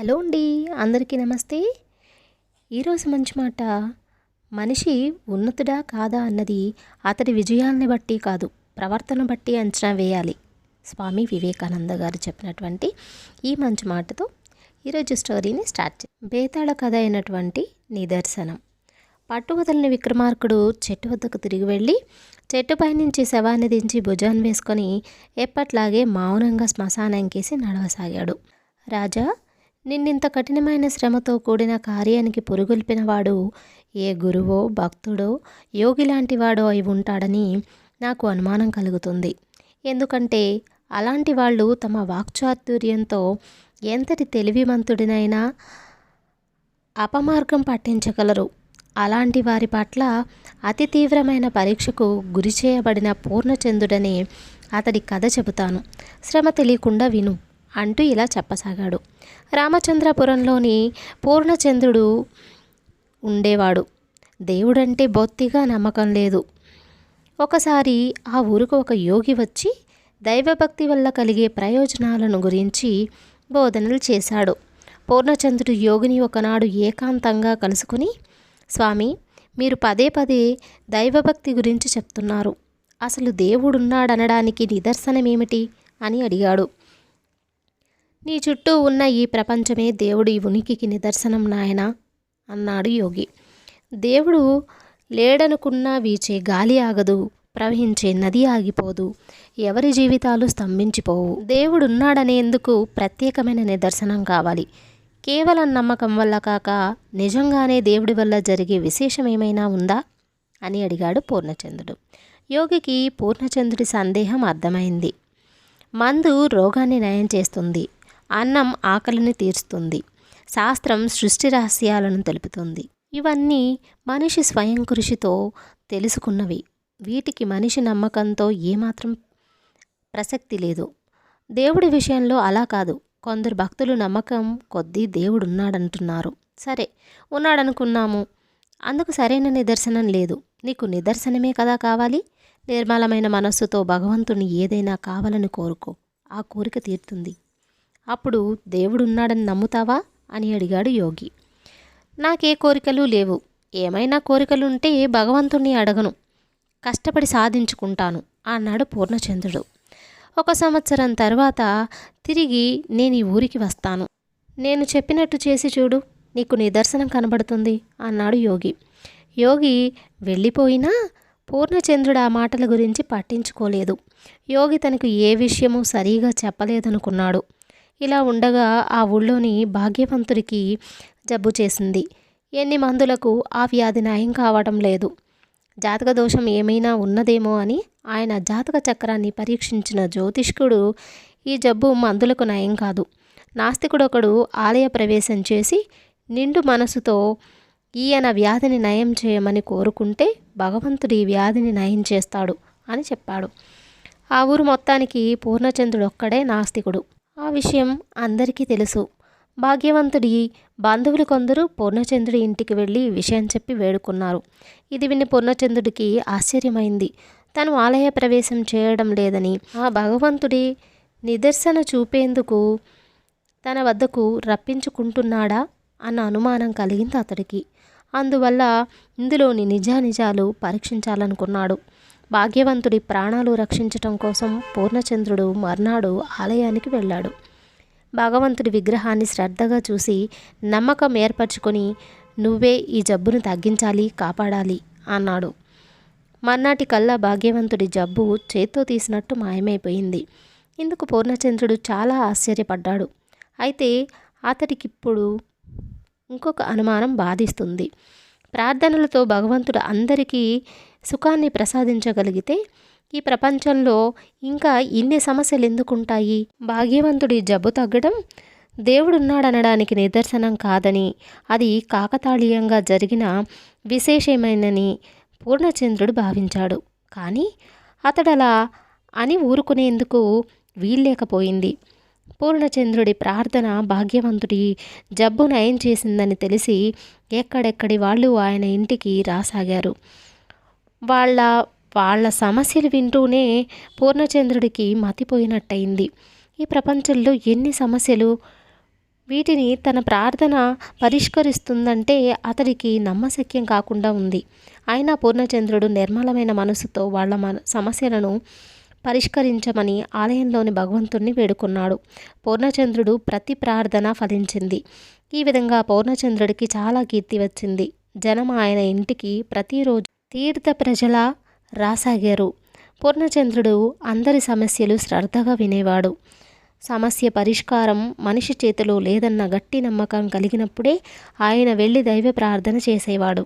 Hello అండి, అందరికీ నమస్తే. ఈరోజు మంచి మాట. మనిషి ఉన్నతుడా కాదా అన్నది అతడి విజయాల్ని బట్టి కాదు, ప్రవర్తన బట్టి అంచనా వేయాలి. స్వామి వివేకానంద గారు చెప్పినటువంటి ఈ మంచి మాటతో ఈరోజు స్టోరీని స్టార్ట్ బేతాళ కథ అయినటువంటి నిదర్శనం. పట్టువదలని విక్రమార్కుడు చెట్టు వద్దకు తిరిగి వెళ్ళి చెట్టుపై నుంచి శవాన్ని దించి భుజాన్ని వేసుకొని ఎప్పట్లాగే మౌనంగా శ్మశానంకేసి నడవసాగాడు. రాజా, నిన్నింత కఠినమైన శ్రమతో కూడిన కార్యానికి పురుగొల్పినవాడు ఏ గురువో భక్తుడో యోగి లాంటి వాడో అయి ఉంటాడని నాకు అనుమానం కలుగుతుంది. ఎందుకంటే అలాంటి వాళ్ళు తమ వాక్చాతుర్యంతో ఎంతటి తెలివిమంతుడినైనా అపమార్గం పట్టించగలరు. అలాంటి వారి పట్ల అతి తీవ్రమైన పరీక్షకు గురి చేయబడిన పూర్ణచంద్రుడనే అతడి కథ చెబుతాను, శ్రమ తెలియకుండా విను అంటూ ఇలా చెప్పసాగాడు. రామచంద్రపురంలోని పూర్ణచంద్రుడు ఉండేవాడు. దేవుడంటే బొత్తిగా నమ్మకం లేదు. ఒకసారి ఆ ఊరుకు ఒక యోగి వచ్చి దైవభక్తి వల్ల కలిగే ప్రయోజనాలను గురించి బోధనలు చేశాడు. పూర్ణచంద్రుడు యోగిని ఒకనాడు ఏకాంతంగా కలుసుకుని, స్వామి, మీరు పదే పదే దైవభక్తి గురించి చెప్తున్నారు. అసలు దేవుడున్నాడనడానికి నిదర్శనమేమిటి అని అడిగాడు. నీ చుట్టూ ఉన్న ఈ ప్రపంచమే దేవుడి ఉనికికి నిదర్శనం నాయనా అన్నాడు యోగి. దేవుడు లేడనుకున్నా వీచే గాలి ఆగదు, ప్రవహించే నది ఆగిపోదు, ఎవరి జీవితాలు స్తంభించిపోవు. దేవుడున్నాడనేందుకు ప్రత్యేకమైన నిదర్శనం కావాలి. కేవలం నమ్మకం వల్ల కాక నిజంగానే దేవుడి వల్ల జరిగే విశేషం ఏమైనా ఉందా అని అడిగాడు పూర్ణచంద్రుడు. యోగికి పూర్ణచంద్రుడి సందేహం అర్థమైంది. మందు రోగాన్ని నయం చేస్తుంది, అన్నం ఆకలిని తీరుస్తుంది, శాస్త్రం సృష్టి రహస్యాలను తెలుపుతుంది. ఇవన్నీ మనిషి స్వయం కృషితో తెలుసుకున్నవి. వీటికి మనిషి నమ్మకంతో ఏమాత్రం ప్రసక్తి లేదు. దేవుడి విషయంలో అలా కాదు. కొందరు భక్తులు నమ్మకం కొద్దీ దేవుడున్నాడంటున్నారు. సరే, ఉన్నాడనుకున్నాము, అందుకు సరైన నిదర్శనం లేదు. నీకు నిదర్శనమే కదా కావాలి. నిర్మలమైన మనస్సుతో భగవంతుని ఏదైనా కావాలని కోరుకో, ఆ కోరిక తీరుతుంది. అప్పుడు దేవుడున్నాడని నమ్ముతావా అని అడిగాడు యోగి. నాకే కోరికలు లేవు. ఏమైనా కోరికలుంటే భగవంతుణ్ణి అడగను, కష్టపడి సాధించుకుంటాను అన్నాడు పూర్ణచంద్రుడు. 1 సంవత్సరం తర్వాత తిరిగి నేను ఈ ఊరికి వస్తాను. నేను చెప్పినట్టు చేసి చూడు, నీకు నిదర్శనం కనబడుతుంది అన్నాడు యోగి. యోగి వెళ్ళిపోయినా పూర్ణచంద్రుడు ఆ మాటల గురించి పట్టించుకోలేదు. యోగి తనకు ఏ విషయమూ సరిగా చెప్పలేదనుకున్నాడు. ఇలా ఉండగా ఆ ఊళ్ళోని భాగ్యవంతుడికి జబ్బు చేసింది. ఎన్ని మందులకు ఆ వ్యాధి నయం కావడం లేదు. జాతక దోషం ఏమైనా ఉన్నదేమో అని ఆయన జాతక చక్రాన్ని పరీక్షించిన జ్యోతిష్కుడు ఈ జబ్బు మందులకు నయం కాదు. నాస్తికుడొకడు ఆలయ ప్రవేశం చేసి నిండు మనసుతో ఈయన వ్యాధిని నయం చేయమని కోరుకుంటే భగవంతుడు ఈ వ్యాధిని నయం చేస్తాడు అని చెప్పాడు. ఆ ఊరు మొత్తానికి పూర్ణచంద్రుడు ఒక్కడే నాస్తికుడు. ఆ విషయం అందరికీ తెలుసు. భాగ్యవంతుడి బంధువులు కొందరు పూర్ణచంద్రుడి ఇంటికి వెళ్ళి విషయం చెప్పి వేడుకున్నారు. ఇది విని పూర్ణచంద్రుడికి ఆశ్చర్యమైంది. తను ఆలయ ప్రవేశం చేయడం లేదని, ఆ భగవంతుడి నిదర్శన చూపేందుకు తన వద్దకు రప్పించుకుంటున్నాడా అన్న అనుమానం కలిగింది అతడికి. అందువల్ల ఇందులోని నిజానిజాలు పరీక్షించాలనుకున్నాడు. భాగ్యవంతుడి ప్రాణాలు రక్షించటం కోసం పూర్ణచంద్రుడు మర్నాడు ఆలయానికి వెళ్ళాడు. భగవంతుడి విగ్రహాన్ని శ్రద్ధగా చూసి నమ్మకం ఏర్పరచుకొని, నువ్వే ఈ జబ్బును తగ్గించాలి, కాపాడాలి అన్నాడు. మర్నాటి కల్లా భాగ్యవంతుడి జబ్బు చేత్తో తీసినట్టు మాయమైపోయింది. ఇందుకు పూర్ణచంద్రుడు చాలా ఆశ్చర్యపడ్డాడు. అయితే అతడికిప్పుడు ఇంకొక అనుమానం బాధిస్తుంది. ప్రార్థనలతో భగవంతుడు అందరికీ సుఖాన్ని ప్రసాదించగలిగితే ఈ ప్రపంచంలో ఇంకా ఇన్ని సమస్యలు ఎందుకుంటాయి? భాగ్యవంతుడి జబ్బు తగ్గడం దేవుడున్నాడనడానికి నిదర్శనం కాదని, అది కాకతాళీయంగా జరిగిన విశేషమైనని పూర్ణచంద్రుడు భావించాడు. కానీ అతడలా అని ఊరుకునేందుకు వీల్లేకపోయింది. పూర్ణచంద్రుడి ప్రార్థన భాగ్యవంతుడి జబ్బు నయం చేసిందని తెలిసి ఎక్కడెక్కడి వాళ్ళు ఆయన ఇంటికి రాసాగారు. వాళ్ళ సమస్యలు వింటూనే పూర్ణచంద్రుడికి మతిపోయినట్టయింది. ఈ ప్రపంచంలో ఎన్ని సమస్యలు, వీటిని తన ప్రార్థన పరిష్కరిస్తుందంటే అతడికి నమ్మశక్యం కాకుండా ఉంది. అయినా పూర్ణచంద్రుడు నిర్మలమైన మనసుతో వాళ్ళ సమస్యలను పరిష్కరించమని ఆలయంలోని భగవంతుణ్ణి వేడుకున్నాడు. పూర్ణచంద్రుడు ప్రతి ప్రార్థన ఫలించింది. ఈ విధంగా పూర్ణచంద్రుడికి చాలా కీర్తి వచ్చింది. జనం ఆయన ఇంటికి ప్రతిరోజు తీర్థ ప్రజల రాసాగారు. పూర్ణచంద్రుడు అందరి సమస్యలు శ్రద్ధగా వినేవాడు. సమస్య పరిష్కారం మనిషి చేతిలో లేదన్న గట్టి నమ్మకం కలిగినప్పుడే ఆయన వెళ్ళి దైవ ప్రార్థన చేసేవాడు.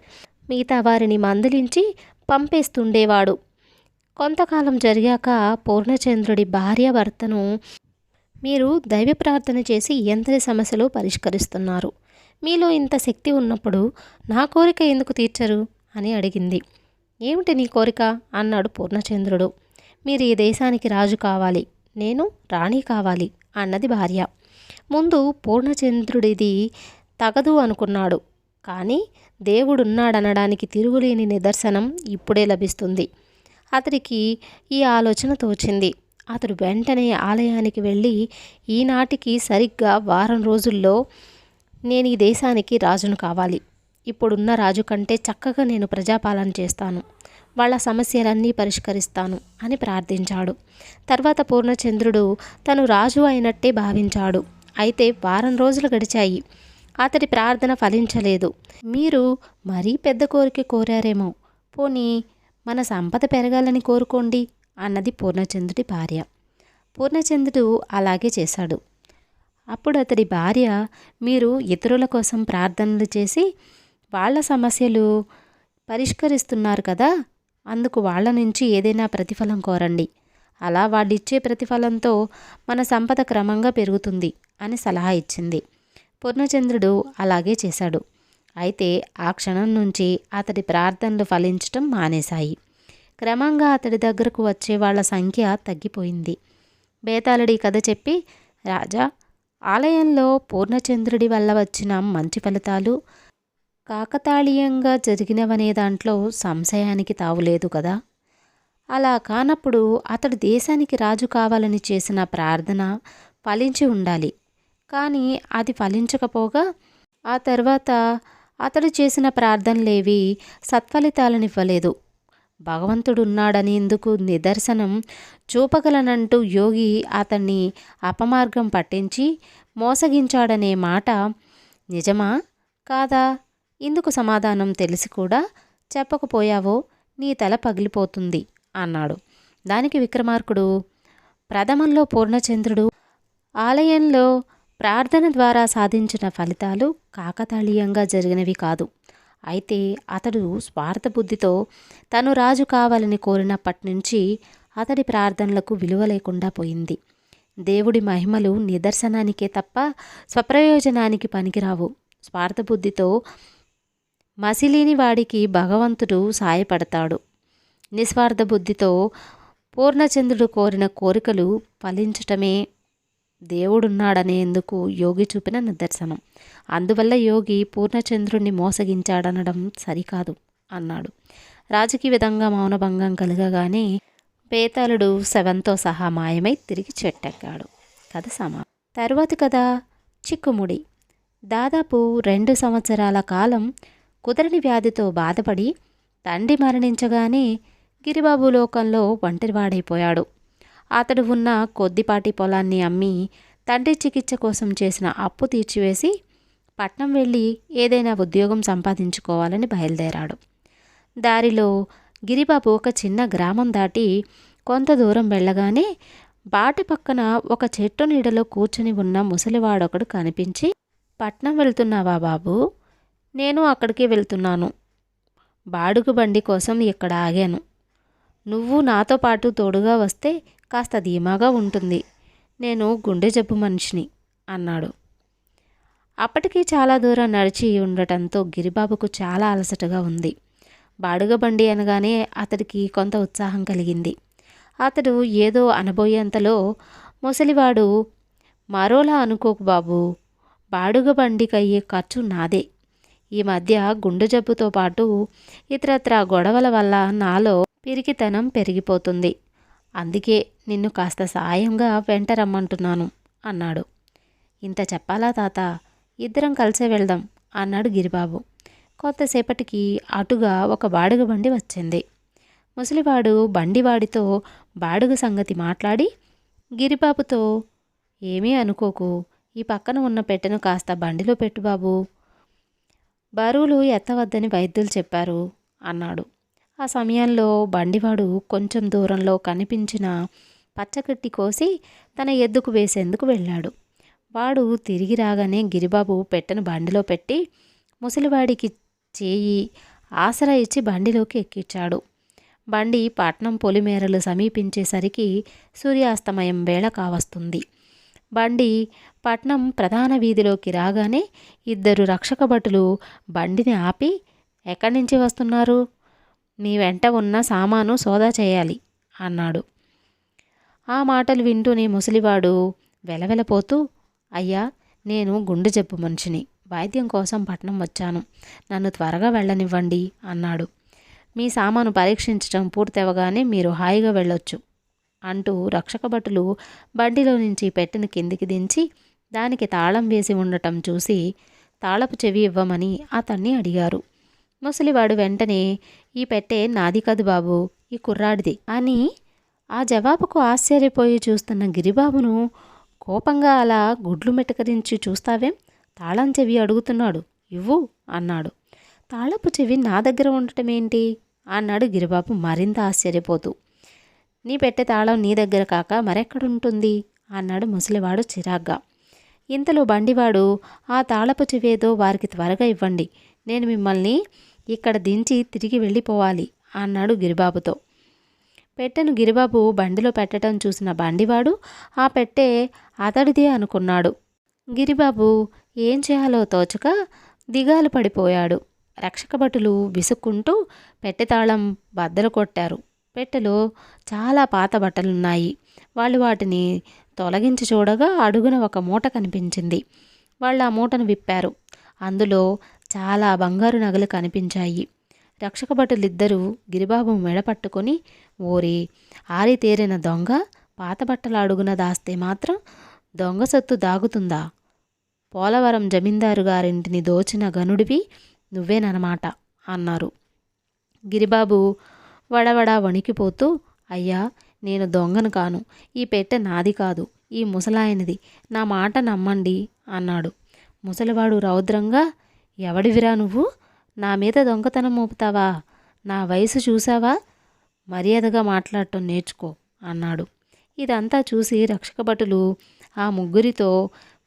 మిగతా వారిని మందలించి పంపేస్తుండేవాడు. కొంతకాలం జరిగాక పూర్ణచంద్రుడి భార్యాభర్తను, మీరు దైవ ప్రార్థన చేసి ఎంతటి సమస్యలు పరిష్కరిస్తున్నారు, మీలో ఇంత శక్తి ఉన్నప్పుడు నా కోరిక ఎందుకు తీర్చరు అని అడిగింది. ఏమిటి నీ కోరిక అన్నాడు పూర్ణచంద్రుడు. మీరు ఈ దేశానికి రాజు కావాలి, నేను రాణి కావాలి అన్నది భార్య. ముందు పూర్ణచంద్రుడిది తగదు అనుకున్నాడు. కానీ దేవుడున్నాడనడానికి తిరుగులేని నిదర్శనం ఇప్పుడే లభిస్తుంది. అతడికి ఈ ఆలోచన తోచింది. అతడు వెంటనే ఆలయానికి వెళ్ళి, ఈనాటికి సరిగ్గా వారం రోజుల్లో నేను ఈ దేశానికి రాజును కావాలి. ఇప్పుడున్న రాజు కంటే చక్కగా నేను ప్రజాపాలన చేస్తాను, వాళ్ళ సమస్యలన్నీ పరిష్కరిస్తాను అని ప్రార్థించాడు. తర్వాత పూర్ణచంద్రుడు తను రాజు అయినట్టే భావించాడు. అయితే వారం రోజులు గడిచాయి. అతడి ప్రార్థన ఫలించలేదు. మీరు మరీ పెద్ద కోరిక కోరారేమో, పోనీ మన సంపద పెరగాలని కోరుకోండి అన్నది పూర్ణచంద్రుడి భార్య. పూర్ణచంద్రుడు అలాగే చేశాడు. అప్పుడు అతడి భార్య, మీరు ఇతరుల కోసం ప్రార్థనలు చేసి వాళ్ళ సమస్యలు పరిష్కరిస్తున్నారు కదా, అందుకు వాళ్ళ నుంచి ఏదైనా ప్రతిఫలం కోరండి. అలా వాళ్ళిచ్చే ప్రతిఫలంతో మన సంపద క్రమంగా పెరుగుతుంది అని సలహా ఇచ్చింది. పూర్ణచంద్రుడు అలాగే చేశాడు. అయితే ఆ క్షణం నుంచి అతడి ప్రార్థనలు ఫలించటం మానేశాయి. క్రమంగా అతడి దగ్గరకు వచ్చే వాళ్ళ సంఖ్య తగ్గిపోయింది. బేతాళుడి కథ చెప్పి, రాజా, ఆలయంలో పూర్ణచంద్రుడి వల్ల వచ్చిన మంచి ఫలితాలు కాకతాళీయంగా జరిగినవనే దాంట్లో సంశయానికి తావులేదు కదా. అలా కానప్పుడు అతడు దేశానికి రాజు కావాలని చేసిన ప్రార్థన ఫలించి ఉండాలి. కానీ అది ఫలించకపోగా ఆ తర్వాత అతడు చేసిన ప్రార్థనలేవి సత్ఫలితాలనివ్వలేదు. భగవంతుడున్నాడనేందుకు నిదర్శనం చూపగలనంటూ యోగి అతన్ని అపమార్గం పట్టించి మోసగించాడనే మాట నిజమా కాదా? ఇందుకు సమాధానం తెలిసి కూడా చెప్పకపోయావో నీ తల పగిలిపోతుంది అన్నాడు. దానికి విక్రమార్కుడు, ప్రథమంలో పూర్ణచంద్రుడు ఆలయంలో ప్రార్థన ద్వారా సాధించిన ఫలితాలు కాకతాళీయంగా జరిగినవి కాదు. అయితే అతడు స్వార్థబుద్ధితో తను రాజు కావాలని కోరినప్పటి నుంచి అతడి ప్రార్థనలకు విలువ లేకుండా పోయింది. దేవుడి మహిమలు నిదర్శనానికే తప్ప స్వప్రయోజనానికి పనికిరావు. స్వార్థబుద్ధితో మసిలేని వాడికి భగవంతుడు సాయపడతాడు. నిస్వార్థ బుద్ధితో పూర్ణచంద్రుడు కోరిన కోరికలు ఫలించటమే దేవుడున్నాడనేందుకు యోగి చూపిన నిదర్శనం. అందువల్ల యోగి పూర్ణచంద్రుణ్ణి మోసగించాడనడం సరికాదు అన్నాడు. రాజుకి విధంగా మౌనభంగం కలగగానే బేతాళుడు శవంతో సహా మాయమై తిరిగి చెట్టెక్కాడు. కథ సమాప్తం. తరువాతి కథ చిక్కుముడి. దాదాపు 2 సంవత్సరాల కాలం కుదరని వ్యాధితో బాధపడి తండ్రి మరణించగానే గిరిబాబు లోకంలో ఒంటరివాడైపోయాడు. అతడు ఉన్న కొద్దిపాటి పొలాన్ని అమ్మి తండ్రి చికిత్స కోసం చేసిన అప్పు తీర్చివేసి పట్నం వెళ్ళి ఏదైనా ఉద్యోగం సంపాదించుకోవాలని బయలుదేరాడు. దారిలో గిరిబాబు ఒక చిన్న గ్రామం దాటి కొంత దూరం వెళ్ళగానే బాట పక్కన ఒక చెట్టు నీడలో కూర్చుని ఉన్న ముసలివాడొకడు కనిపించి, పట్నం వెళ్తున్నావా బాబు? నేను అక్కడికి వెళ్తున్నాను. బాడుగు బండి కోసం ఇక్కడ ఆగాను. నువ్వు నాతో పాటు తోడుగా వస్తే కాస్త ధీమాగా ఉంటుంది. నేను గుండె జబ్బు మనిషిని అన్నాడు. అప్పటికి చాలా దూరం నడిచి ఉండటంతో గిరిబాబుకు చాలా అలసటగా ఉంది. బాడుగ బండి అనగానే అతడికి కొంత ఉత్సాహం కలిగింది. అతడు ఏదో అనబోయేంతలో ముసలివాడు, మరోలా అనుకోకు బాబు, బాడుగ బండికి అయ్యే ఖర్చు నాదే. ఈ మధ్య గుండె జబ్బుతో పాటు ఇతరత్రా గొడవల వల్ల నాలో పిరికితనం పెరిగిపోతుంది. అందుకే నిన్ను కాస్త సాయంగా వెంట రమ్మంటున్నాను అన్నాడు. ఇంత చెప్పాలా తాత? ఇద్దరం కలిసే వెళ్దాం అన్నాడు గిరిబాబు. కొంతసేపటికి అటుగా ఒక బాడుగ బండి వచ్చింది. ముసలివాడు బండివాడితో బాడుగ సంగతి మాట్లాడి గిరిబాబుతో, ఏమీ అనుకోకు, ఈ పక్కన ఉన్న పెట్టెను కాస్త బండిలో పెట్టు బాబు, బరువులు ఎత్తవద్దని వైద్యులు చెప్పారు అన్నాడు. ఆ సమయంలో బండివాడు కొంచెం దూరంలో కనిపించిన పచ్చగడ్డి కోసి తన ఎద్దుకు వేసేందుకు వెళ్ళాడు. వాడు తిరిగి రాగానే గిరిబాబు పెట్టెను బండిలో పెట్టి ముసలివాడికి చేయి ఆసరా ఇచ్చి బండిలోకి ఎక్కించాడు. బండి పట్నం పొలిమేరలు సమీపించేసరికి సూర్యాస్తమయం వేళ కావస్తుంది. బండి పట్నం ప్రధాన వీధిలోకి రాగానే ఇద్దరు రక్షక భటులు బండిని ఆపి, ఎక్కడి నుంచి వస్తున్నారు? మీ వెంట ఉన్న సామాను సోదా చేయాలి అన్నాడు. ఆ మాటలు వింటూనే ముసలివాడు వెలవెలపోతూ, అయ్యా, నేను గుండె జబ్బు మనిషిని, వైద్యం కోసం పట్నం వచ్చాను, నన్ను త్వరగా వెళ్ళనివ్వండి అన్నాడు. మీ సామాను పరీక్షించడం పూర్తవగానే మీరు హాయిగా వెళ్ళొచ్చు అంటూ రక్షక భటులు బండిలో నుంచి పెట్టెను కిందికి దించి దానికి తాళం వేసి ఉండటం చూసి తాళపు చెవి ఇవ్వమని అతన్ని అడిగారు. ముసలివాడు వెంటనే, ఈ పెట్టె నాది కాదు బాబు, ఈ కుర్రాడిది అని ఆ జవాబుకు ఆశ్చర్యపోయి చూస్తున్న గిరిబాబును కోపంగా అలా గుడ్లు మెటకరించి చూస్తావేం, తాళం చెవి అడుగుతున్నాడు, ఇవ్వు అన్నాడు. తాళపు చెవి నా దగ్గర ఉండటం ఏంటి అన్నాడు గిరిబాబు మరింత ఆశ్చర్యపోతూ. నీ పెట్టె తాళం నీ దగ్గర కాక మరెక్కడుంటుంది అన్నాడు ముసలివాడు చిరాగ్గా. ఇంతలో బండివాడు, ఆ తాళపు చెవేదో వారికి త్వరగా ఇవ్వండి, నేను మిమ్మల్ని ఇక్కడ దించి తిరిగి వెళ్ళిపోవాలి అన్నాడు గిరిబాబుతో. పెట్టెను గిరిబాబు బండిలో పెట్టడం చూసిన బండివాడు ఆ పెట్టె అతడిదే అనుకున్నాడు. గిరిబాబు ఏం చేయాలో తోచక దిగాలు పడిపోయాడు. రక్షక భటులు విసుక్కుంటూ పెట్టె తాళం బద్దలు కొట్టారు. పెట్టెలో చాలా పాత బట్టలున్నాయి. వాళ్ళు వాటిని తొలగించి చూడగా అడుగున ఒక మూట కనిపించింది. వాళ్ళు ఆ మూటను విప్పారు. అందులో చాలా బంగారు నగలు కనిపించాయి. రక్షక భటులిద్దరూ గిరిబాబు మెడ పట్టుకొని, ఓరి ఆరితేరిన దొంగ, పాత బట్టల అడుగున దాస్తే మాత్రం దొంగ సొత్తు దాగుతుందా? పోలవరం జమీందారు గారింటిని దోచిన గనుడివి నువ్వేనన్నమాట అన్నారు. గిరిబాబు వడవడా వణికిపోతూ, అయ్యా, నేను దొంగను కాను, ఈ పెట్టె నాది కాదు, ఈ ముసలాయనిది, నా మాట నమ్మండి అన్నాడు. ముసలివాడు రౌద్రంగా, ఎవడివిరా నువ్వు, నా మీద దొంగతనం మోపుతావా? నా వయసు చూసావా? మర్యాదగా మాట్లాడటం నేర్చుకో అన్నాడు. ఇదంతా చూసి రక్షక భటులు ఆ ముగ్గురితో,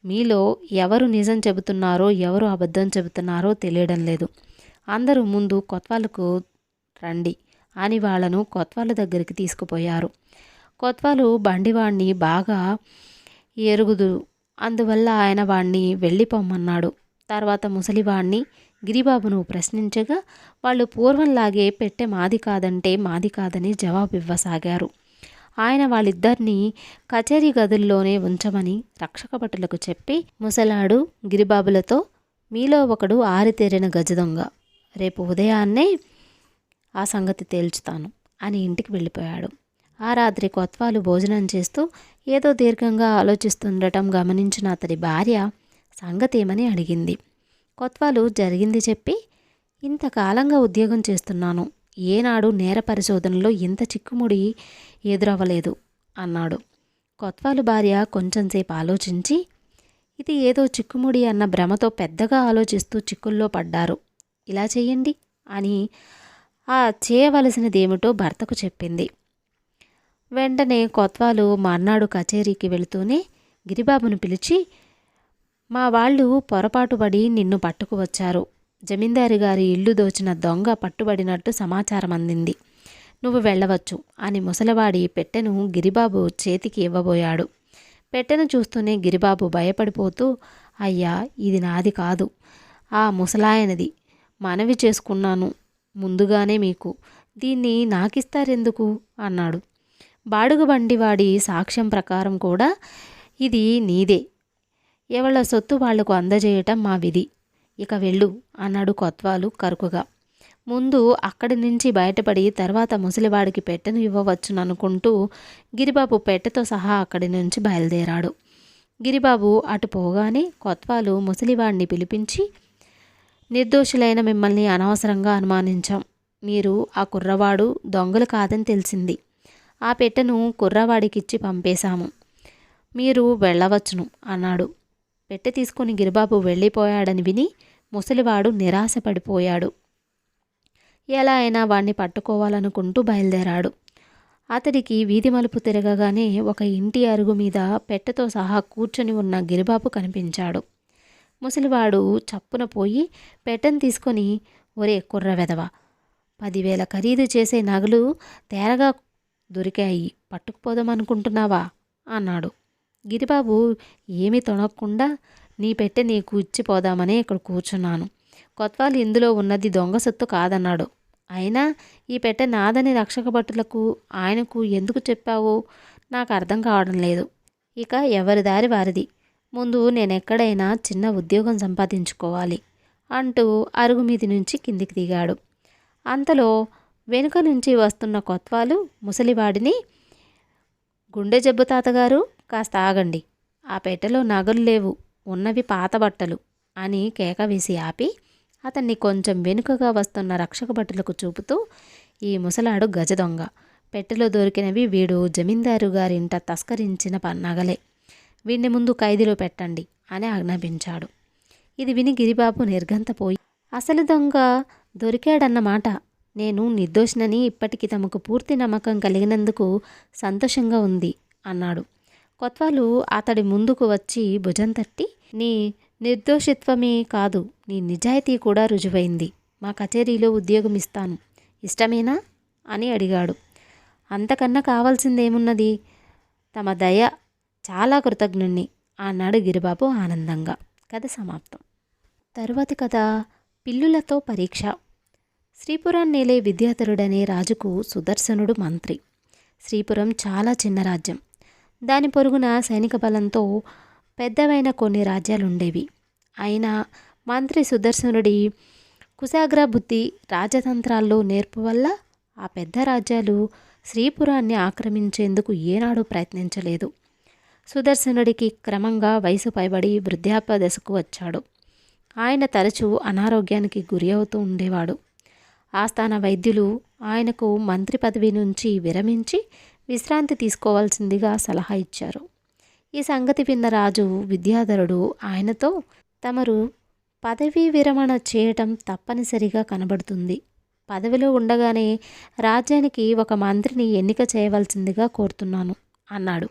మీలో ఎవరు నిజం చెబుతున్నారో ఎవరు అబద్ధం చెబుతున్నారో తెలియడం లేదు, అందరూ ముందు కొత్వాలకు రండి అని వాళ్లను కొత్వాల దగ్గరికి తీసుకుపోయారు. కొత్వాలు బండివాణ్ణి బాగా ఎరుగుదు, అందువల్ల ఆయన వాణ్ణి వెళ్ళిపోమ్మన్నాడు. తర్వాత ముసలివాణ్ణి గిరిబాబును ప్రశ్నించగా వాళ్ళు పూర్వంలాగే పెట్టె మాది కాదంటే మాది కాదని జవాబు ఇవ్వసాగారు. ఆయన వాళ్ళిద్దరినీ కచేరీ గదుల్లోనే ఉంచమని రక్షక భటులకు చెప్పి, ముసలాడు గిరిబాబులతో, మీలో ఒకడు ఆరితేరిన గజదొంగ, రేపు ఉదయాన్నే ఆ సంగతి తేల్చుతాను అని ఇంటికి వెళ్ళిపోయాడు. ఆ రాత్రి కొత్వాలు భోజనం చేస్తూ ఏదో దీర్ఘంగా ఆలోచిస్తుండటం గమనించిన అతడి భార్య సంగతేమని అడిగింది. కొత్వాలు జరిగింది చెప్పి, ఇంతకాలంగా ఉద్యోగం చేస్తున్నాను, ఏనాడు నేర పరిశోధనలో ఇంత చిక్కుముడి ఎదురవ్వలేదు అన్నాడు. కొత్వాలు భార్య కొంచెంసేపు ఆలోచించి, ఇది ఏదో చిక్కుముడి అన్న భ్రమతో పెద్దగా ఆలోచిస్తూ చిక్కుల్లో పడ్డారు, ఇలా చెయ్యండి అని ఆ చేయవలసినదేమిటో భర్తకు చెప్పింది. వెంటనే కొత్వాలు మర్నాడు కచేరీకి వెళుతూనే గిరిబాబును పిలిచి, మా వాళ్ళు పొరపాటుపడి నిన్ను పట్టుకువచ్చారు, జమీందారు గారి ఇల్లు దోచిన దొంగ పట్టుబడినట్టు సమాచారం అందింది, నువ్వు వెళ్ళవచ్చు అని ముసలివాడి పెట్టెను గిరిబాబు చేతికి ఇవ్వబోయాడు. పెట్టెను చూస్తూనే గిరిబాబు భయపడిపోతూ, అయ్యా, ఇది నాది కాదు, ఆ ముసలాయనది, మనవి చేసుకున్నాను ముందుగానే మీకు, దీన్ని నాకిస్తారెందుకు అన్నాడు. బాడుగ బండివాడి సాక్ష్యం ప్రకారం కూడా ఇది నీదే, ఎవళ్ళ సొత్తు వాళ్లకు అందజేయటం మా విధి, ఇక వెళ్ళు అన్నాడు కొత్వాలు కరుకుగా. ముందు అక్కడి నుంచి బయటపడి తర్వాత ముసలివాడికి పెట్టెను ఇవ్వవచ్చుననుకుంటూ గిరిబాబు పెట్టెతో సహా అక్కడి నుంచి బయలుదేరాడు. గిరిబాబు అటు పోగానే కొత్వాలు ముసలివాడిని పిలిపించి, నిర్దోషులైన మిమ్మల్ని అనవసరంగా అనుమానించాం. మీరు ఆ కుర్రవాడు దొంగలు కాదని తెలిసింది. ఆ పెట్టెను కుర్రవాడికిచ్చి పంపేశాము. మీరు వెళ్ళవచ్చును అన్నాడు. పెట్టె తీసుకుని గిరిబాబు వెళ్ళిపోయాడని విని ముసలివాడు నిరాశపడిపోయాడు. ఎలా అయినా వాణ్ణి పట్టుకోవాలనుకుంటూ బయలుదేరాడు. అతడికి వీధి మలుపు తిరగగానే ఒక ఇంటి అరుగు మీద పెట్టెతో సహా కూర్చొని ఉన్న గిరిబాబు కనిపించాడు. ముసలివాడు చప్పున పోయి పెట్టెను తీసుకొని, ఒరే కుర్ర వెధవ, 10,000 ఖరీదు చేసే నగలు తేరగా దొరికాయి, పట్టుకుపోదామనుకుంటున్నావా అన్నాడు. గిరిబాబు ఏమీ తొణక్కుండా, నీ పెట్టె నీకు ఇచ్చిపోదామని ఇక్కడ కూర్చున్నాను. కొత్వాలు ఇందులో ఉన్నది దొంగ సొత్తు కాదన్నాడు. అయినా ఈ పెట్టె నాదని రక్షక భటులకు ఆయనకు ఎందుకు చెప్పావో నాకు అర్థం కావడం లేదు. ఇక ఎవరి దారి వారిది. ముందు నేనెక్కడైనా చిన్న ఉద్యోగం సంపాదించుకోవాలి అంటూ అరుగు మీది నుంచి కిందికి దిగాడు. అంతలో వెనుక నుంచి వస్తున్న కొత్వాలు ముసలివాడిని, గుండె జబ్బు తాతగారు, కాస్త ఆగండి. ఆ పెట్టెలో నగలు లేవు, ఉన్నవి పాత బట్టలు అని కేక వేసి ఆపి అతన్ని కొంచెం వెనుకగా వస్తున్న రక్షక భటులకు చూపుతూ, ఈ ముసలాడు గజ దొంగ. పెట్టెలో దొరికినవి వీడు జమీందారు గారింట తస్కరించిన నగలే. వీడిని ముందు ఖైదీలో పెట్టండి అని ఆజ్ఞాపించాడు. ఇది విని గిరిబాబు నిర్ఘంతపోయి, అసలు దొంగ దొరికాడన్నమాట. నేను నిర్దోషినని ఇప్పటికి తమకు పూర్తి నమ్మకం కలిగినందుకు సంతోషంగా ఉంది అన్నాడు. కొత్వాలు అతడి ముందుకు వచ్చి భుజం తట్టి, నీ నిర్దోషిత్వమే కాదు, నీ నిజాయితీ కూడా రుజువైంది. మా కచేరీలో ఉద్యోగం ఇస్తాను, ఇష్టమేనా అని అడిగాడు. అంతకన్నా కావాల్సిందేమున్నది? తమ దయ, చాలా కృతజ్ఞుణ్ణి అన్నాడు గిరిబాబు ఆనందంగా. కథ సమాప్తం. తరువాతి కథ పిల్లులతో పరీక్ష. శ్రీపురాన్నేలే విద్యాధరుడనే రాజుకు సుదర్శనుడు మంత్రి. శ్రీపురం చాలా చిన్న రాజ్యం. దాని పొరుగున సైనిక బలంతో పెద్దవైన కొన్ని రాజ్యాలుండేవి. అయినా మంత్రి సుదర్శనుడి కుశాగ్ర బుద్ధి, రాజతంత్రాల్లో నేర్పు వల్ల ఆ పెద్ద రాజ్యాలు శ్రీపురాన్ని ఆక్రమించేందుకు ఏనాడు ప్రయత్నించలేదు. సుదర్శనుడికి క్రమంగా వయసు పైబడి వృద్ధాప్య దశకు వచ్చాడు. ఆయన తరచూ అనారోగ్యానికి గురి అవుతూ ఉండేవాడు. ఆస్థాన వైద్యులు ఆయనకు మంత్రి పదవి నుంచి విరమించి విశ్రాంతి తీసుకోవాల్సిందిగా సలహా ఇచ్చారు. ఈ సంగతి విన్న రాజు విద్యాధరుడు ఆయనతో, తమరు పదవీ విరమణ చేయటం తప్పనిసరిగా కనబడుతుంది. పదవిలో ఉండగానే రాజ్యానికి ఒక మంత్రిని ఎన్నిక చేయవలసిందిగా కోరుతున్నాను అన్నాడు.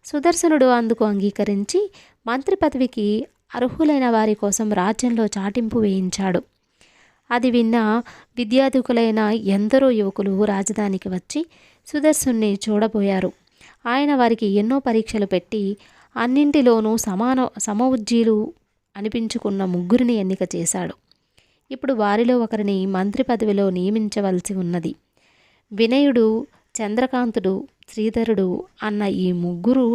సుదర్శనుడు అందుకు అంగీకరించి మంత్రి పదవికి అర్హులైన వారి కోసం రాజ్యంలో చాటింపు వేయించాడు. అది విన్న విద్యాధికులైన ఎందరో యువకులు రాజధానికి వచ్చి సుదర్శుణ్ణి చూడబోయారు. ఆయన వారికి ఎన్నో పరీక్షలు పెట్టి అన్నింటిలోనూ సమవుజ్జీలు అనిపించుకున్న ముగ్గురిని ఎన్నిక చేశాడు. ఇప్పుడు వారిలో ఒకరిని మంత్రి పదవిలో నియమించవలసి ఉన్నది. వినయుడు, చంద్రకాంతుడు, శ్రీధరుడు అన్న ఈ ముగ్గురు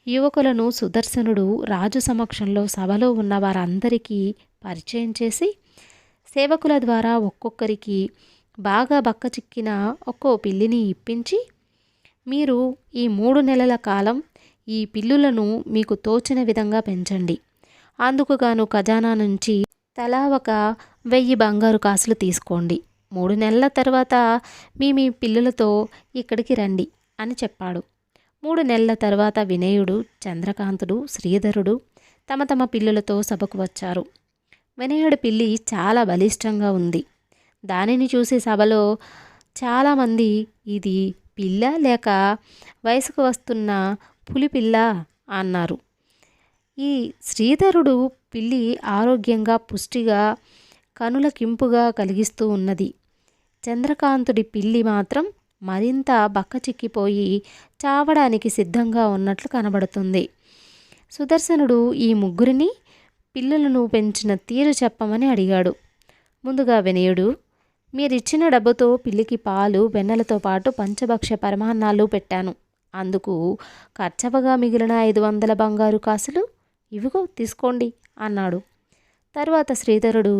యువకులను సుదర్శనుడు రాజు సమక్షంలో సభలో ఉన్న వారందరికీ పరిచయం చేసి, సేవకుల ద్వారా ఒక్కొక్కరికి బాగా బక్కచిక్కిన ఒక్కో పిల్లిని ఇప్పించి, మీరు ఈ 3 నెలల కాలం ఈ పిల్లులను మీకు తోచిన విధంగా పెంచండి. అందుకుగాను ఖజానా నుంచి తలా ఒక 1000 బంగారు కాసులు తీసుకోండి. 3 నెలల తర్వాత మీ పిల్లులతో ఇక్కడికి రండి అని చెప్పాడు. 3 నెలల తర్వాత వినయుడు, చంద్రకాంతుడు, శ్రీధరుడు తమ తమ పిల్లులతో సభకు వచ్చారు. వినయుడి పిల్లి చాలా బలిష్టంగా ఉంది. దానిని చూసి సభలో చాలామంది, ఇది పిల్ల లేక వయసుకు వస్తున్న పులి పిల్ల అన్నారు. ఈ శ్రీధరుడు పిల్లి ఆరోగ్యంగా, పుష్టిగా, కనులకింపుగా కలిగిస్తూ ఉన్నది. చంద్రకాంతుడి పిల్లి మాత్రం మరింత బక్కచిక్కిపోయి చావడానికి సిద్ధంగా ఉన్నట్లు కనబడుతుంది. సుదర్శనుడు ఈ ముగ్గురిని పిల్లులను పెంచిన తీరు చెప్పమని అడిగాడు. ముందుగా వినయుడు, మీరిచ్చిన డబ్బుతో పిల్లికి పాలు, వెన్నెలతో పాటు పంచభక్ష పరమాన్నాలు పెట్టాను. అందుకు ఖర్చవగా మిగిలిన 500 బంగారు కాసులు ఇవిగో తీసుకోండి అన్నాడు. తరువాత శ్రీధరుడు,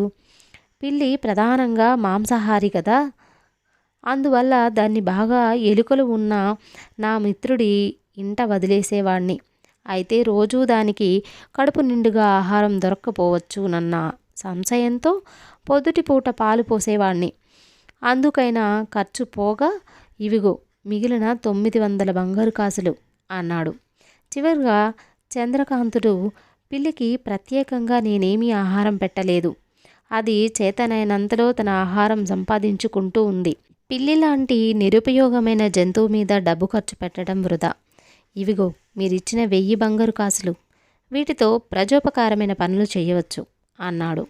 పిల్లి ప్రధానంగా మాంసాహారి కదా, అందువల్ల దాన్ని బాగా ఎలుకలు ఉన్న నా మిత్రుడి ఇంట వదిలేసేవాణ్ణి. అయితే రోజూ దానికి కడుపు నిండుగా ఆహారం దొరక్కపోవచ్చునన్న సంశయంతో పొద్దుటిపూట పాలు పోసేవాణ్ణి. అందుకైనా ఖర్చు పోగా ఇవిగో మిగిలిన 900 బంగారు కాసులు అన్నాడు. చివరిగా చంద్రకాంతుడు, పిల్లికి ప్రత్యేకంగా నేనేమీ ఆహారం పెట్టలేదు. అది చేతనైనంతలో తన ఆహారం సంపాదించుకుంటూ ఉంది. పిల్లి లాంటి నిరుపయోగమైన జంతువు మీద డబ్బు ఖర్చు పెట్టడం వృధా. ఇవిగో మీరిచ్చిన 1000 బంగారు కాసులు. వీటితో ప్రజోపకారమైన పనులు చేయవచ్చు అన్నాడు.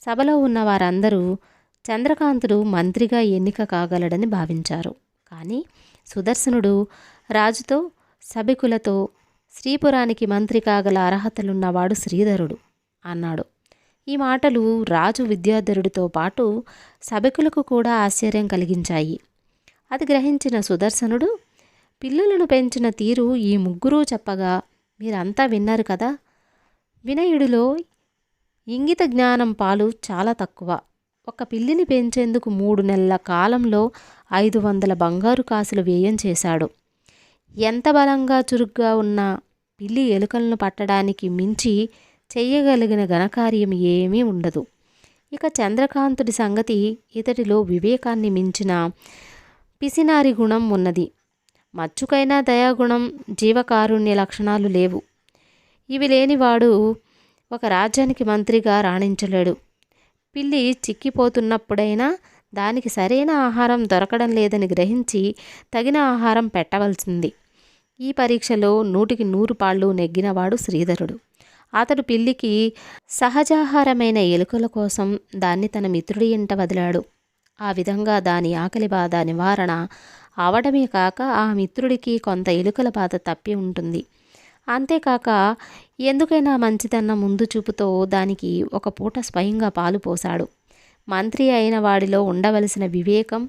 సభలో ఉన్న వారందరూ చంద్రకాంతుడు మంత్రిగా ఎన్నిక కాగలడని భావించారు. కానీ సుదర్శనుడు రాజుతో, సభికులతో శ్రీపురానికి మంత్రి కాగల అర్హతలున్నవాడు శ్రీధరుడు అన్నాడు. ఈ మాటలు రాజు విద్యాధరుడితో పాటు సభికులకు కూడా ఆశ్చర్యం కలిగించాయి. అది గ్రహించిన సుదర్శనుడు, పిల్లులను పెంచిన తీరు ఈ ముగ్గురూ చెప్పగా మీరంతా విన్నారు కదా. వినయుడిలో ఇంగిత జ్ఞానం పాలు చాలా తక్కువ. ఒక పిల్లిని పెంచేందుకు 3 నెలల కాలంలో 500 బంగారు కాసులు వ్యయం చేశాడు. ఎంత బలంగా చురుగ్గా ఉన్న పిల్లి ఎలుకలను పట్టడానికి మించి చెయ్యగలిగిన ఘనకార్యం ఏమీ ఉండదు. ఇక చంద్రకాంతుడి సంగతి, ఇతడిలో వివేకాన్ని మించిన పిసినారి గుణం ఉన్నది. మచ్చుకైనా దయాగుణం, జీవకారుణ్య లక్షణాలు లేవు. ఇవి లేనివాడు ఒక రాజ్యానికి మంత్రిగా రాణించలేడు. పిల్లి చిక్కిపోతున్నప్పుడైనా దానికి సరైన ఆహారం దొరకడం లేదని గ్రహించి తగిన ఆహారం పెట్టవలసింది. ఈ పరీక్షలో 100కి 100 పాళ్ళు నెగ్గినవాడు శ్రీధరుడు. అతడు పిల్లికి సహజాహారమైన ఎలుకల కోసం దాన్ని తన మిత్రుడి ఇంట వదిలాడు. ఆ విధంగా దాని ఆకలి బాధ నివారణ అవడమే కాక ఆ మిత్రుడికి కొంత ఎలుకల బాధ తప్పి ఉంటుంది. అంతేకాక ఎందుకైనా మంచిదన్న ముందు చూపుతో దానికి ఒక పూట స్వయంగా పాలు పోశాడు. మంత్రి అయిన వాడిలో ఉండవలసిన వివేకం,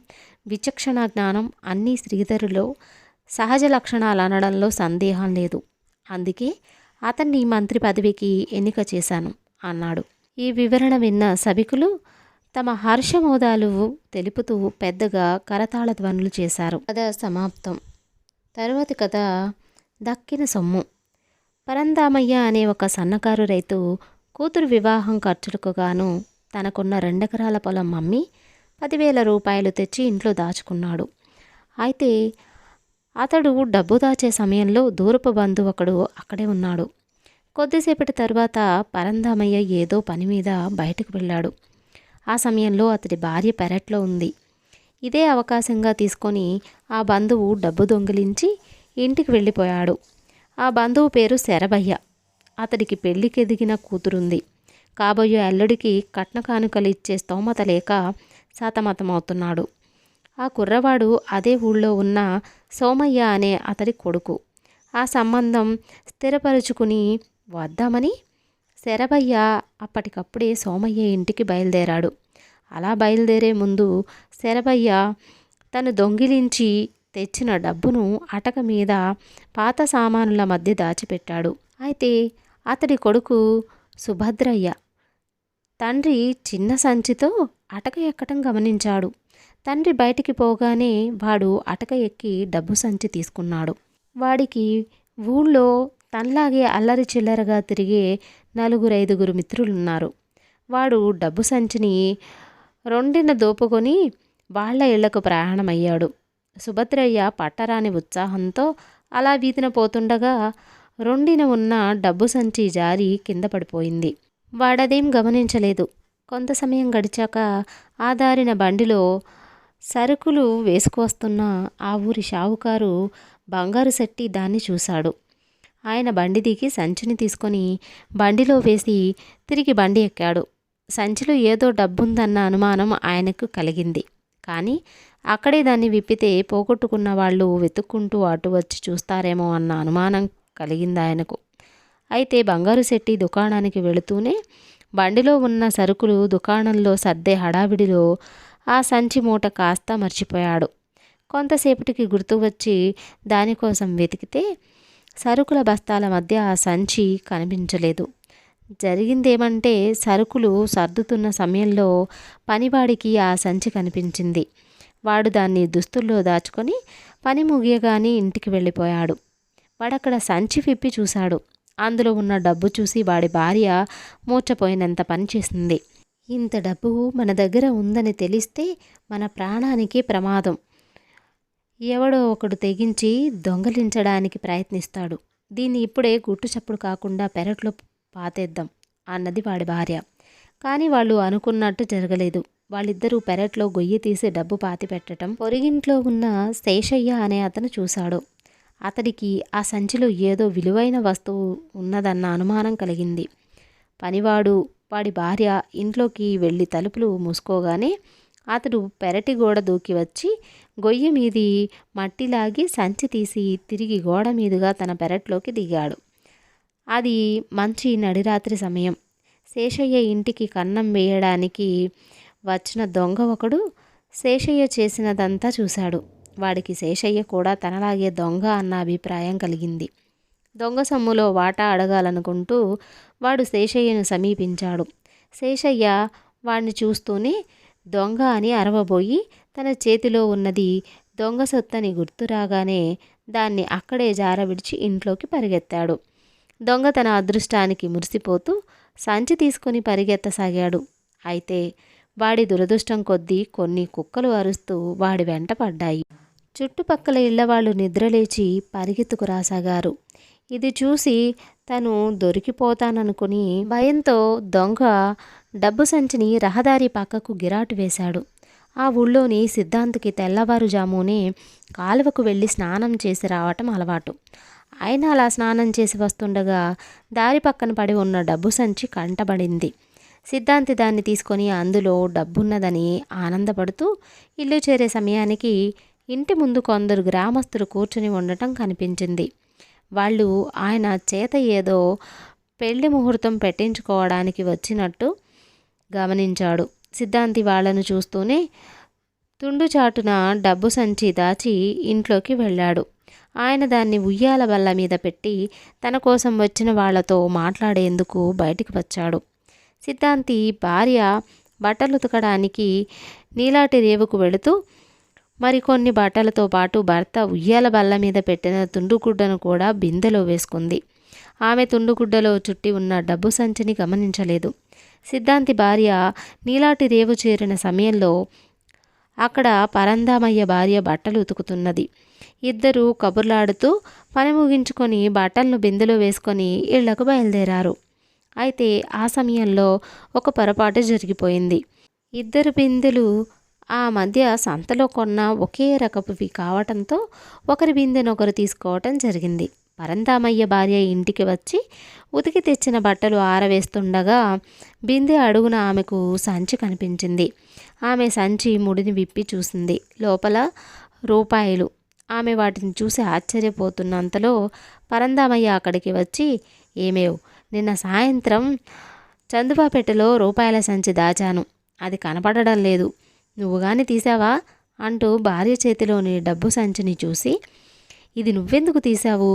విచక్షణ జ్ఞానం అన్నీ శ్రీధరులో సహజ లక్షణాలు అనడంలో సందేహం లేదు. అందుకే అతన్ని మంత్రి పదవికి ఎన్నిక చేశాను అన్నాడు. ఈ వివరణ విన్న సభికులు తమ హర్షమోదాలు తెలుపుతూ పెద్దగా కరతాళ ధ్వనులు చేశారు. కథ సమాప్తం. తరువాతి కథ దక్కిన సొమ్ము. పరందామయ్య అనే ఒక సన్నకారు రైతు కూతురు వివాహం ఖర్చులకు గాను తనకున్న 2 ఎకరాల పొలం అమ్మి 10,000 రూపాయలు తెచ్చి ఇంట్లో దాచుకున్నాడు. అయితే అతడు డబ్బు దాచే సమయంలో దూరపు బంధువు ఒకడు అక్కడే ఉన్నాడు. కొద్దిసేపటి తర్వాత పరందామయ్య ఏదో పని మీద బయటకు వెళ్ళాడు. ఆ సమయంలో అతడి భార్య పెరట్లో ఉంది. ఇదే అవకాశంగా తీసుకొని ఆ బంధువు డబ్బు దొంగిలించి ఇంటికి వెళ్ళిపోయాడు. ఆ బంధువు పేరు శరభయ్య. అతడికి పెళ్లికెదిగిన కూతురుంది. కాబోయే అల్లుడికి కట్న కానుకలు ఇచ్చే స్తోమత లేక సతమతమవుతున్నాడు. ఆ కుర్రవాడు అదే ఊళ్ళో ఉన్న సోమయ్య అనే అతడి కొడుకు. ఆ సంబంధం స్థిరపరుచుకుని వద్దామని శరభయ్య అప్పటికప్పుడే సోమయ్య ఇంటికి బయలుదేరాడు. అలా బయలుదేరే ముందు శరభయ్య తను దొంగిలించి తెచ్చిన డబ్బును అటక మీద పాత సామానుల మధ్య దాచిపెట్టాడు. అయితే అతడి కొడుకు సుభద్రయ్య తండ్రి చిన్న సంచితో అటక ఎక్కటం గమనించాడు. తండ్రి బయటికి పోగానే వాడు అటక ఎక్కి డబ్బు సంచి తీసుకున్నాడు. వాడికి ఊళ్ళో తనలాగే అల్లరి చిల్లరగా తిరిగే 4-5 మిత్రులున్నారు. వాడు డబ్బు సంచిని రొండిన దోపుకొని వాళ్ల ఇళ్లకు ప్రయాణమయ్యాడు. సుభద్రయ్య పట్టరాని ఉత్సాహంతో అలా వీధిన పోతుండగా రొండిన ఉన్న డబ్బు సంచి జారి కింద పడిపోయింది. వాడదేం గమనించలేదు. కొంత సమయం గడిచాక ఆ దారిన బండిలో సరుకులు వేసుకొస్తున్న ఆ ఊరి షావుకారు బంగారు శెట్టి దాన్ని చూశాడు. ఆయన బండి దిగి సంచిని తీసుకొని బండిలో వేసి తిరిగి బండి ఎక్కాడు. సంచిలో ఏదో డబ్బుందన్న అనుమానం ఆయనకు కలిగింది. కానీ అక్కడే దాన్ని విప్పితే పోగొట్టుకున్న వాళ్ళు వెతుక్కుంటూ అటు వచ్చి చూస్తారేమో అన్న అనుమానం కలిగింది ఆయనకు. అయితే బంగారు శెట్టి దుకాణానికి వెళుతూనే బండిలో ఉన్న సరుకులు దుకాణంలో సర్దే హడావిడిలో ఆ సంచి మూట కాస్త మర్చిపోయాడు. కొంతసేపటికి గుర్తు వచ్చి దానికోసం వెతికితే సరుకుల బస్తాల మధ్య ఆ సంచి కనిపించలేదు. జరిగిందేమంటే సరుకులు సర్దుతున్న సమయంలో పనివాడికి ఆ సంచి వాడక్కడ సంచి విప్పి చూశాడు. అందులో ఉన్న డబ్బు చూసి వాడి భార్య మూర్చపోయినంత పనిచేసింది. ఇంత డబ్బు మన దగ్గర ఉందని తెలిస్తే మన ప్రాణానికి ప్రమాదం. ఎవడో ఒకడు తెగించి దొంగలించడానికి ప్రయత్నిస్తాడు. దీన్ని ఇప్పుడే గుట్టు చప్పుడు కాకుండా పెరట్లో పాతేద్దాం అన్నది వాడి భార్య. కానీ వాళ్ళు అనుకున్నట్టు జరగలేదు. వాళ్ళిద్దరూ పెరట్లో గొయ్యి తీసి డబ్బు పాతి పెట్టడం పొరిగింట్లో ఉన్న శేషయ్య అనే అతను చూశాడు. అతడికి ఆ సంచిలో ఏదో విలువైన వస్తువు ఉన్నదన్న అనుమానం కలిగింది. పనివాడు వాడి భార్య ఇంట్లోకి వెళ్ళి తలుపులు మూసుకోగానే అతడు పెరటి గోడ దూకి వచ్చి గొయ్యి మీది మట్టిలాగి సంచి తీసి తిరిగి గోడ మీదుగా తన పెరట్లోకి దిగాడు. అది మంచి నడిరాత్రి సమయం. శేషయ్య ఇంటికి కన్నం వేయడానికి వచ్చిన దొంగ ఒకడు శేషయ్య చేసినదంతా చూశాడు. వాడికి శేషయ్య కూడా తనలాగే దొంగ అన్న అభిప్రాయం కలిగింది. దొంగ సొమ్ములో వాటా అడగాలనుకుంటూ వాడు శేషయ్యను సమీపించాడు. శేషయ్య వాడిని చూస్తూనే దొంగ అని అరవబోయి తన చేతిలో ఉన్నది దొంగ సొత్తని గుర్తు రాగానే దాన్ని అక్కడే జారవిడిచి ఇంట్లోకి పరిగెత్తాడు. దొంగ తన అదృష్టానికి మురిసిపోతూ సంచి తీసుకుని పరిగెత్తసాగాడు. అయితే వాడి దురదృష్టం కొద్దీ కొన్ని కుక్కలు అరుస్తూ వాడి వెంట పడ్డాయి. చుట్టుపక్కల ఇళ్లవాళ్ళు నిద్రలేచి పరిగెత్తుకు రాసాగారు. ఇది చూసి తను దొరికిపోతాననుకుని భయంతో దొంగ డబ్బు సంచిని రహదారి పక్కకు గిరాటు వేశాడు. ఆ ఊళ్ళోని సిద్ధాంత్కి తెల్లవారుజామునే కాలువకు వెళ్ళి స్నానం చేసి రావటం అలవాటు. ఆయన అలా స్నానం చేసి వస్తుండగా దారి పక్కన పడి ఉన్న డబ్బు సంచి కంటబడింది. సిద్ధాంతి దాన్ని తీసుకొని అందులో డబ్బున్నదని ఆనందపడుతూ ఇల్లు చేరే సమయానికి ఇంటి ముందు కొందరు గ్రామస్తులు కూర్చుని ఉండటం కనిపించింది. వాళ్ళు ఆయన చేత ఏదో పెళ్లి ముహూర్తం పెట్టించుకోవడానికి వచ్చినట్టు గమనించాడు. సిద్ధాంతి వాళ్లను చూస్తూనే తుండు చాటున డబ్బు సంచి దాచి ఇంట్లోకి వెళ్ళాడు. ఆయన దాన్ని ఉయ్యాల బల్ల మీద పెట్టి తన కోసం వచ్చిన వాళ్లతో మాట్లాడేందుకు బయటికి వచ్చాడు. సిద్ధాంతి భార్య బట్టలు ఉతకడానికి నీలాటి రేవుకు వెళుతూ మరికొన్ని బట్టలతో పాటు భర్త ఉయ్యాల బల్ల మీద పెట్టిన తుండుగుడ్డను కూడా బిందెలో వేసుకుంది. ఆమె తుండుగుడ్డలో చుట్టి ఉన్న డబ్బు సంచిని గమనించలేదు. సిద్ధాంతి భార్య నీలాటి రేవు చేరిన సమయంలో అక్కడ పరందామయ్య భార్య బట్టలు ఉతుకుతున్నది. ఇద్దరూ కబుర్లాడుతూ పని ముగించుకొని బట్టలను బిందెలో వేసుకొని ఇళ్లకు బయలుదేరారు. అయితే ఆ సమయంలో ఒక పొరపాటు జరిగిపోయింది. ఇద్దరు బిందెలు ఆ మధ్య సంతలో కొన్న ఒకే రకపువి కావటంతో ఒకరి బిందెనొకరు తీసుకోవటం జరిగింది. పరందామయ్య భార్య ఇంటికి వచ్చి ఉతికి తెచ్చిన బట్టలు ఆరవేస్తుండగా బిందె అడుగున ఆమెకు సంచి కనిపించింది. ఆమె సంచి ముడిని విప్పి చూసింది. లోపల రూపాయలు. ఆమె వాటిని చూసి ఆశ్చర్యపోతున్నంతలో పరందామయ్య అక్కడికి వచ్చి, ఏమేవ్, నిన్న సాయంత్రం చందుబాపెట్టెలో రూపాయల సంచి దాచాను, అది కనపడడం లేదు, నువ్వు గాని తీసావా అంటూ భార్య చేతిలోని డబ్బు సంచిని చూసి, ఇది నువ్వెందుకు తీశావు,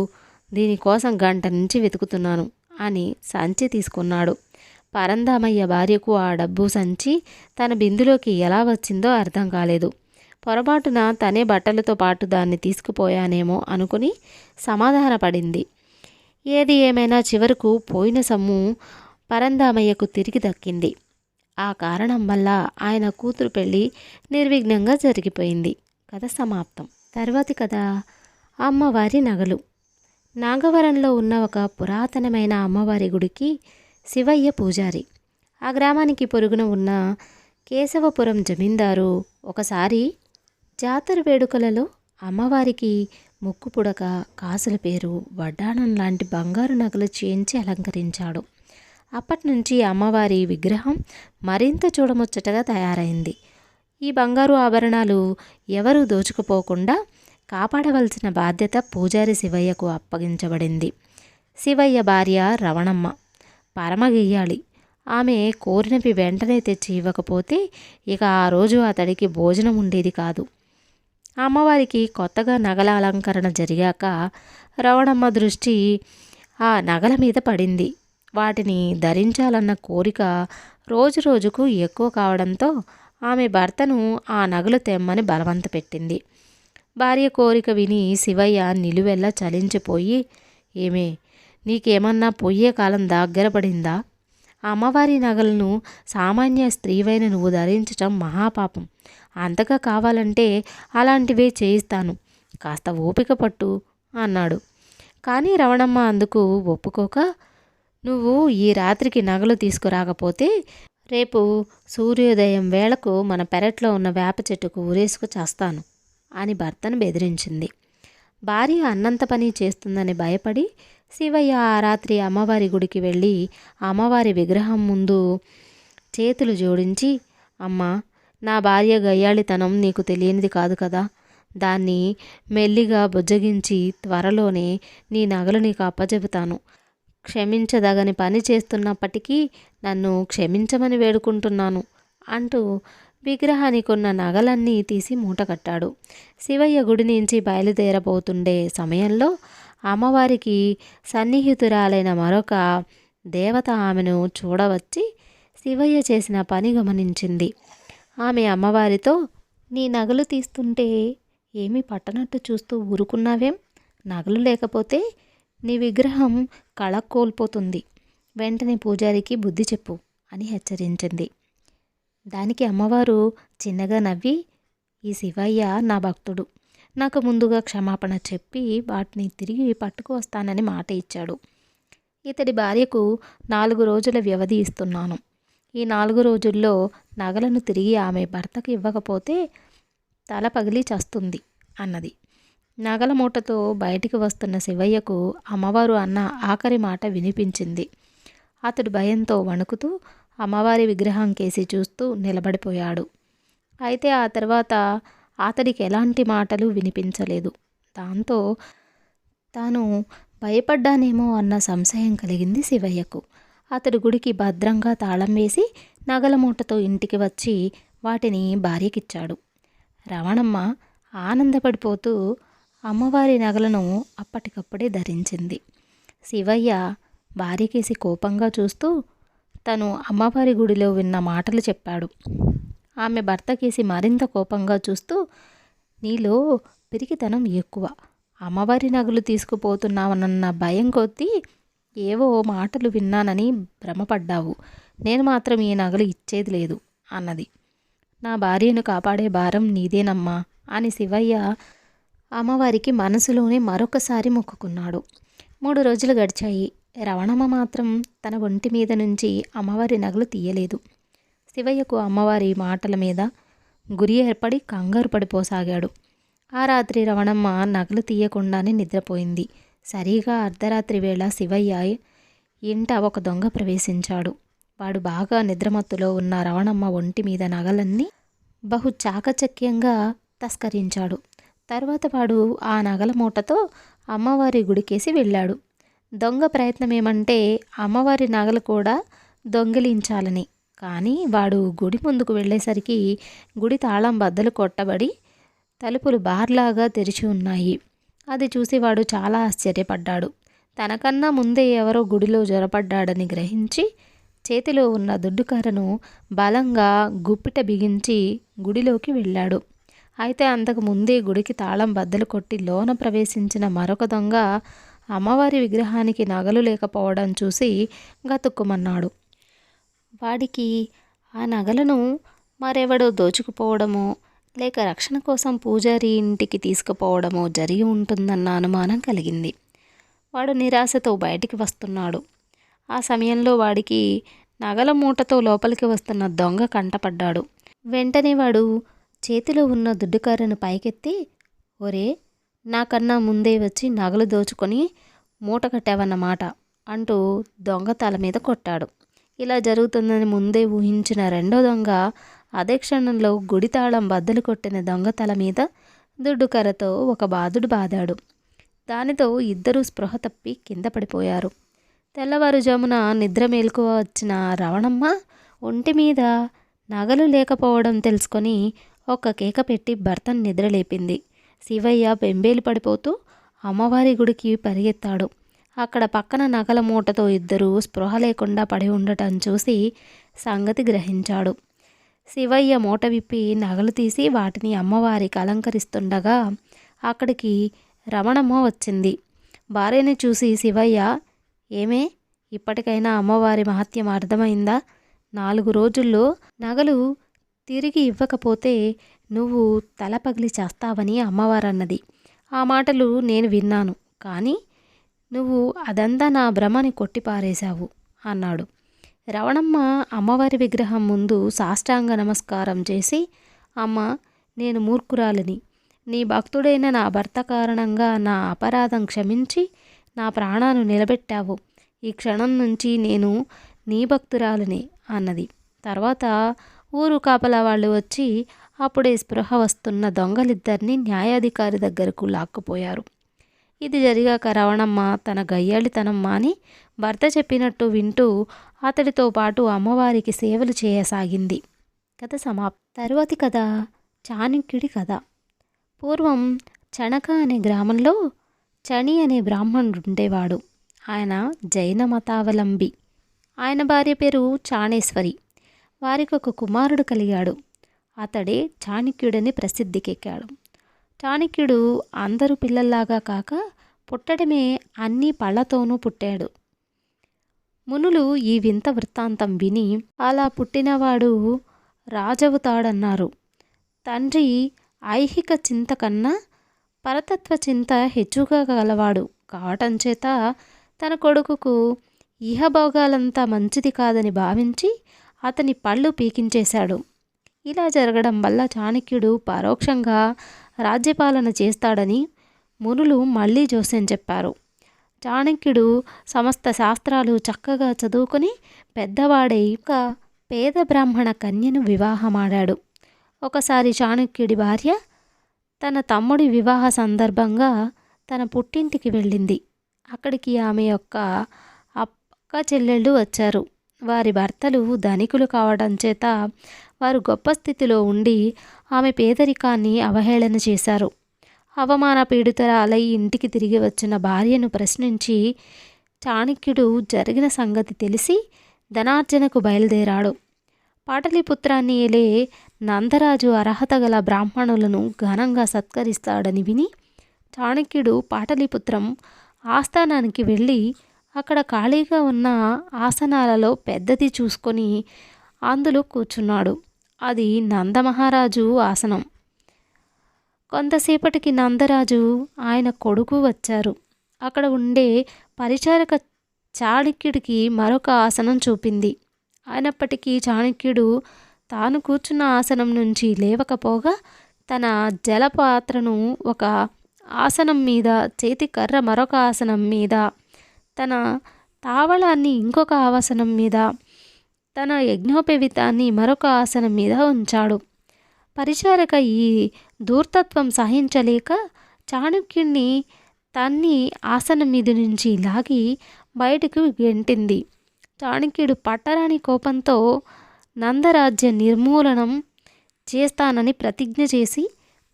దీనికోసం గంట నుంచి వెతుకుతున్నాను అని సంచి తీసుకున్నాడు. పరందామయ్య భార్యకు ఆ డబ్బు సంచి తన బిందులోకి ఎలా వచ్చిందో అర్థం కాలేదు. పొరపాటున తనే బట్టలతో పాటు దాన్ని తీసుకుపోయానేమో అనుకుని సమాధానపడింది. ఏది ఏమైనా చివరకు పోయిన సొమ్ము పరందామయ్యకు తిరిగి దక్కింది. ఆ కారణం వల్ల ఆయన కూతురు పెళ్ళి నిర్విఘ్నంగా జరిగిపోయింది. కథ సమాప్తం. తర్వాతి కథ అమ్మవారి నగలు. నాగవరంలో ఉన్న ఒక పురాతనమైన అమ్మవారి గుడికి శివయ్య పూజారి. ఆ గ్రామానికి పొరుగున ఉన్న కేశవపురం జమీందారు ఒకసారి జాతర వేడుకలలో అమ్మవారికి ముక్కు పుడక, కాసుల పేరు, వడ్డాణం లాంటి బంగారు నగలు చేయించి అలంకరించాడు. అప్పటినుంచి అమ్మవారి విగ్రహం మరింత చూడముచ్చటగా తయారైంది. ఈ బంగారు ఆభరణాలు ఎవరూ దోచుకుపోకుండా కాపాడవలసిన బాధ్యత పూజారి శివయ్యకు అప్పగించబడింది. శివయ్య భార్య రవణమ్మ పరమగెయ్యాలి. ఆమె కోరినవి వెంటనే తెచ్చి ఇవ్వకపోతే ఇక ఆ రోజు అతడికి భోజనం ఉండేది కాదు. అమ్మవారికి కొత్తగా నగల అలంకరణ జరిగాక రవణమ్మ దృష్టి ఆ నగల మీద పడింది. వాటిని ధరించాలన్న కోరిక రోజు రోజుకు ఎక్కువ కావడంతో ఆమె భర్తను ఆ నగలు తెమ్మని బలవంత పెట్టింది. భార్య కోరిక విని శివయ్య నిలువెల్లా చలించిపోయి, ఏమే, నీకేమన్నా పొయ్యే కాలం దగ్గర పడిందా? అమ్మవారి నగలను సామాన్య స్త్రీవైన నువ్వు ధరించటం మహాపాపం. అంతగా కావాలంటే అలాంటివే చేయిస్తాను, కాస్త ఓపిక పట్టు అన్నాడు. కానీ రవణమ్మ అందుకు ఒప్పుకోక, నువ్వు ఈ రాత్రికి నగలు తీసుకురాకపోతే రేపు సూర్యోదయం వేళకు మన పెరట్లో ఉన్న వేప చెట్టుకు ఊరేసుకు చేస్తాను అని భర్తను బెదిరించింది. భార్య అన్నంత పని చేస్తుందని భయపడి శివయ్య ఆ రాత్రి అమ్మవారి గుడికి వెళ్ళి అమ్మవారి విగ్రహం ముందు చేతులు జోడించి, అమ్మా, నా భార్య గయ్యాళితనం నీకు తెలియనిది కాదు కదా. దాన్ని మెల్లిగా బుజ్జగించి త్వరలోనే నీ నగలు నీకు అప్పచెబుతాను. క్షమించదగని పని చేస్తున్నప్పటికీ నన్ను క్షమించమని వేడుకుంటున్నాను అంటూ విగ్రహానికి ఉన్న నగలన్నీ తీసి మూటకట్టాడు. శివయ్య గుడి నుంచి బయలుదేరబోతుండే సమయంలో అమ్మవారికి సన్నిహితురాలైన మరొక దేవత ఆమెను చూడవచ్చి శివయ్య చేసిన పని గమనించింది. ఆమె అమ్మవారితో, నీ నగలు తీస్తుంటే ఏమీ పట్టనట్టు చూస్తూ ఊరుకున్నావేం? నగలు లేకపోతే నీ విగ్రహం కళ కోల్పోతుంది. వెంటనే పూజారికి బుద్ధి చెప్పు అని హెచ్చరించింది. దానికి అమ్మవారు చిన్నగా నవ్వి, ఈ శివయ్య నా భక్తుడు, నాకు ముందుగా క్షమాపణ చెప్పి వాటిని తిరిగి పట్టుకు వస్తానని మాట ఇచ్చాడు. ఇతడి భార్యకు 4 రోజుల వ్యవధి ఇస్తున్నాను. ఈ 4 రోజుల్లో నగలను తిరిగి ఆమె భర్తకు ఇవ్వకపోతే తల పగిలి చస్తుంది అన్నది. నగల మూటతో బయటికి వస్తున్న శివయ్యకు అమ్మవారు అన్న ఆఖరి మాట వినిపించింది. అతడు భయంతో వణుకుతూ అమ్మవారి విగ్రహం కేసి చూస్తూ నిలబడిపోయాడు. అయితే ఆ తర్వాత అతడికి ఎలాంటి మాటలు వినిపించలేదు. దాంతో తాను భయపడ్డానేమో అన్న సంశయం కలిగింది శివయ్యకు. అతడు గుడికి భద్రంగా తాళం వేసి నగల మూటతో ఇంటికి వచ్చి వాటిని భార్యకిచ్చాడు. రవణమ్మ ఆనందపడిపోతూ అమ్మవారి నగలను అప్పటికప్పుడే ధరించింది. శివయ్య భార్యకేసి కోపంగా చూస్తూ తను అమ్మవారి గుడిలో విన్న మాటలు చెప్పాడు. ఆమె భర్తకేసి మరింత కోపంగా చూస్తూ, నీలో పిరికితనం ఎక్కువ. అమ్మవారి నగలు తీసుకుపోతున్నావనన్న భయం కొద్దీ ఏవో మాటలు విన్నానని భ్రమపడ్డావు. నేను మాత్రం ఈ నగలు ఇచ్చేది లేదు అన్నది. నా భార్యను కాపాడే భారం నీదేనమ్మా అని శివయ్య అమ్మవారికి మనసులోనే మరొకసారి మొక్కుకున్నాడు. 3 రోజులు గడిచాయి. రవణమ్మ మాత్రం తన ఒంటి మీద నుంచి అమ్మవారి నగలు తీయలేదు. శివయ్యకు అమ్మవారి మాటల మీద గురి ఏర్పడి కంగారు పడిపోసాగాడు. ఆ రాత్రి రవణమ్మ నగలు తీయకుండానే నిద్రపోయింది. సరిగా అర్ధరాత్రి వేళ శివయ్య ఇంట ఒక దొంగ ప్రవేశించాడు. వాడు బాగా నిద్రమత్తులో ఉన్న రవణమ్మ ఒంటి మీద నగలన్నీ బహు చాకచక్యంగా తస్కరించాడు. తర్వాత వాడు ఆ నగల మూటతో అమ్మవారి గుడికేసి వెళ్ళాడు. దొంగ ప్రయత్నమేమంటే అమ్మవారి నగలు కూడా దొంగిలించాలని. కానీ వాడు గుడి ముందుకు వెళ్ళేసరికి గుడి తాళం బద్దలు కొట్టబడి తలుపులు బార్లాగా తెరిచి ఉన్నాయి. అది చూసి వాడు చాలా ఆశ్చర్యపడ్డాడు. తనకన్నా ముందే ఎవరో గుడిలో జొరపడ్డాడని గ్రహించి చేతిలో ఉన్న దుడ్డుకర్రను బలంగా గుప్పిట బిగించి గుడిలోకి వెళ్ళాడు. అయితే అంతకు ముందే గుడికి తాళం బద్దలు కొట్టి లోన ప్రవేశించిన మరొక దొంగ అమ్మవారి విగ్రహానికి నగలు లేకపోవడం చూసి గతుక్కుమన్నాడు. వాడికి ఆ నగలను మరెవడో దోచుకుపోవడమో లేక రక్షణ కోసం పూజారి ఇంటికి తీసుకుపోవడమో జరిగి ఉంటుందన్న అనుమానం కలిగింది. వాడు నిరాశతో బయటికి వస్తున్నాడు. ఆ సమయంలో వాడికి నగల మూటతో లోపలికి వస్తున్న దొంగ కంటపడ్డాడు. వెంటనే వాడు చేతిలో ఉన్న దుడ్డుకర్రను పైకెత్తి, ఒరే, నాకన్నా ముందే వచ్చి నగలు దోచుకొని మూట కట్టావన్నమాట అంటూ దొంగ తల మీద కొట్టాడు. ఇలా జరుగుతుందని ముందే ఊహించిన రెండో దొంగ అదే క్షణంలో గుడి తాళం బద్దలు కొట్టిన దొంగ తల మీద దుడ్డుకర్రతో ఒక బాదుడు బాదాడు. దానితో ఇద్దరూ స్పృహ తప్పి కింద పడిపోయారు. తెల్లవారుజామున నిద్ర మేల్కువ వచ్చిన రవణమ్మ ఒంటి మీద నగలు లేకపోవడం తెలుసుకొని ఒక్క కేక పెట్టి భర్తను నిద్రలేపింది. శివయ్య బెంబేలు పడిపోతూ అమ్మవారి గుడికి పరిగెత్తాడు. అక్కడ పక్కన నగల మూటతో ఇద్దరు స్పృహ లేకుండా పడి ఉండటం చూసి సంగతి గ్రహించాడు. శివయ్య మూట విప్పి నగలు తీసి వాటిని అమ్మవారికి అలంకరిస్తుండగా అక్కడికి రమణమ్మ వచ్చింది. భార్యని చూసి శివయ్య, ఏమే, ఇప్పటికైనా అమ్మవారి మహత్యం అర్థమైందా? 4 రోజుల్లో నగలు తిరిగి ఇవ్వకపోతే నువ్వు తల పగిలి చేస్తావని అమ్మవారన్నది. ఆ మాటలు నేను విన్నాను, కానీ నువ్వు అదంతా నా భ్రమని కొట్టిపారేశావు అన్నాడు. రవణమ్మ అమ్మవారి విగ్రహం ముందు సాష్టాంగ నమస్కారం చేసి, అమ్మ, నేను మూర్ఖురాలిని. నీ భక్తుడైన నా భర్త కారణంగా నా అపరాధం క్షమించి నా ప్రాణాలు నిలబెట్టావు. ఈ క్షణం నుంచి నేను నీ భక్తురాలిని అన్నది. తర్వాత ఊరు కాపలా వాళ్ళు వచ్చి అప్పుడే స్పృహ వస్తున్న దొంగలిద్దరినీ న్యాయాధికారి దగ్గరకు లాక్కుపోయారు. ఇది జరిగాక రవణమ్మ తన గయ్యాళితనం మాని భర్త చెప్పినట్టు వింటూ అతడితో పాటు అమ్మవారికి సేవలు చేయసాగింది. కథ తరువాతి కథ చాణక్యుడి కథ. పూర్వం చణక అనే గ్రామంలో చణి అనే బ్రాహ్మణుడు ఉండేవాడు. ఆయన జైన మతావలంబి. ఆయన భార్య పేరు చాణేశ్వరి. వారికి ఒక కుమారుడు కలిగాడు. అతడే చాణక్యుడని ప్రసిద్ధికెక్కాడు. చాణక్యుడు అందరూ పిల్లల్లాగా కాక పుట్టడమే అన్ని పళ్లతోనూ పుట్టాడు. మునులు ఈ వింత వృత్తాంతం విని అలా పుట్టినవాడు రాజవుతాడన్నారు. తండ్రి ఐహిక చింత కన్నా పరతత్వ చింత హెచ్చుగా గలవాడు కావటం చేత తన కొడుకుకు ఇహభోగాలంతా మంచిది కాదని భావించి అతని పళ్ళు పీకించేశాడు. ఇలా జరగడం వల్ల చాణక్యుడు పరోక్షంగా రాజ్యపాలన చేస్తాడని మునులు మళ్ళీ జోస్యం చెప్పారు. చాణక్యుడు సమస్త శాస్త్రాలు చక్కగా చదువుకొని పెద్దవాడై ఒక పేద బ్రాహ్మణ కన్యను వివాహమాడాడు. ఒకసారి చాణక్యుడి భార్య తన తమ్ముడి వివాహ సందర్భంగా తన పుట్టింటికి వెళ్ళింది. అక్కడికి ఆమె యొక్క అక్క చెల్లెళ్ళు వచ్చారు. వారి భర్తలు ధనికులు కావడం చేత వారు గొప్ప స్థితిలో ఉండి ఆమె పేదరికాన్ని అవహేళన చేశారు. అవమాన పీడితురాలై ఇంటికి తిరిగి వచ్చిన భార్యను ప్రశ్నించి చాణక్యుడు జరిగిన సంగతి తెలిసి ధనార్జనకు బయలుదేరాడు. పాటలీపుత్రాన్ని ఏలే నందరాజు అర్హత గల బ్రాహ్మణులను ఘనంగా సత్కరిస్తాడని విని చాణక్యుడు పాటలీపుత్రం ఆస్థానానికి వెళ్ళి అక్కడ ఖాళీగా ఉన్న ఆసనాలలో పెద్దది చూసుకొని అందులో కూర్చున్నాడు. అది నందమహారాజు ఆసనం. కొంతసేపటికి నందరాజు ఆయన కొడుకు వచ్చారు. అక్కడ ఉండే పరిచారక చాణక్యుడికి మరొక ఆసనం చూపింది. అయినప్పటికీ చాణక్యుడు తాను కూర్చున్న ఆసనం నుంచి లేవకపోగా తన జలపాత్రను ఒక ఆసనం మీద, చేతి కర్ర మరొక ఆసనం మీద, తన తావళాన్ని ఇంకొక ఆసనం మీద, తన యజ్ఞోపవీతాన్ని మరొక ఆసనం మీద ఉంచాడు. పరిచారక ఈ ధూర్తత్వం సహించలేక చాణక్యుణ్ణి తన్ని ఆసనం మీద నుంచి లాగి బయటకు గెంటింది. చాణక్యుడు పట్టరాని కోపంతో నందరాజ్య నిర్మూలనం చేస్తానని ప్రతిజ్ఞ చేసి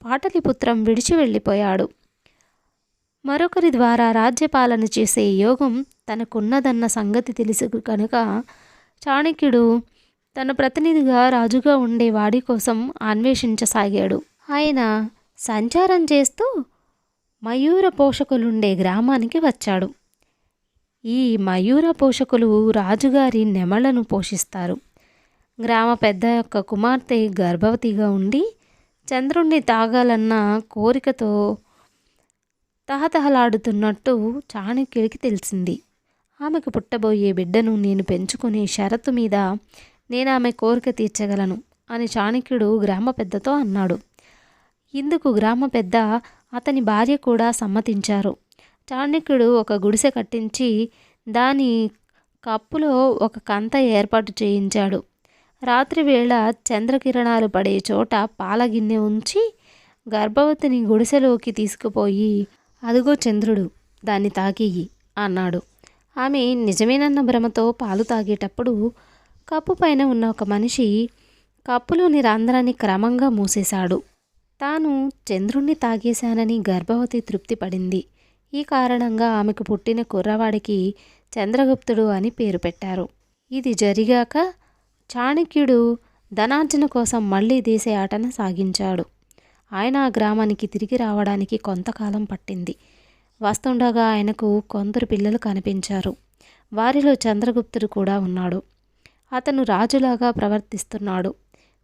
పాటలీపుత్రం విడిచి వెళ్ళిపోయాడు. మరొకరి ద్వారా రాజ్యపాలన చేసే యోగం తనకున్నదన్న సంగతి తెలుసు కనుక చాణక్యుడు తన ప్రతినిధిగా రాజుగా ఉండే వాడి కోసం అన్వేషించసాగాడు. ఆయన సంచారం చేస్తూ మయూర పోషకులుండే గ్రామానికి వచ్చాడు. ఈ మయూర పోషకులు రాజుగారి నెమళ్లను పోషిస్తారు. గ్రామ పెద్ద యొక్క కుమార్తె గర్భవతిగా ఉండి చంద్రుణ్ణి తాగాలన్న కోరికతో తహతహలాడుతున్నట్టు చాణక్యుడికి తెలిసింది. ఆమెకు పుట్టబోయే బిడ్డను నేను పెంచుకునే షరతు మీద నేను ఆమె కోరిక తీర్చగలను అని చాణక్యుడు గ్రామ పెద్దతో అన్నాడు. ఇందుకు గ్రామ పెద్ద అతని భార్య కూడా సమ్మతించారు. చాణక్యుడు ఒక గుడిసె కట్టించి దాని కప్పులో ఒక కంత ఏర్పాటు చేయించాడు. రాత్రివేళ చంద్రకిరణాలు పడే చోట పాలగిన్నె ఉంచి గర్భవతిని గుడిసెలోకి తీసుకుపోయి, అదుగో చంద్రుడు, దాన్ని తాకియ్యి అన్నాడు. ఆమె నిజమేనన్న భ్రమతో పాలు తాగేటప్పుడు కప్పు పైన ఉన్న ఒక మనిషి కప్పులోని రంధ్రాన్ని క్రమంగా మూసేశాడు. తాను చంద్రుణ్ణి తాగేశానని గర్భవతి తృప్తి పడింది. ఈ కారణంగా ఆమెకు పుట్టిన కుర్రవాడికి చంద్రగుప్తుడు అని పేరు పెట్టారు. ఇది జరిగాక చాణక్యుడు ధనార్జన కోసం మళ్ళీ దేశయాటన సాగించాడు. ఆయన ఆ గ్రామానికి తిరిగి రావడానికి కొంతకాలం పట్టింది. వస్తుండగా ఆయనకు కొందరు పిల్లలు కనిపించారు. వారిలో చంద్రగుప్తుడు కూడా ఉన్నాడు. అతను రాజులాగా ప్రవర్తిస్తున్నాడు.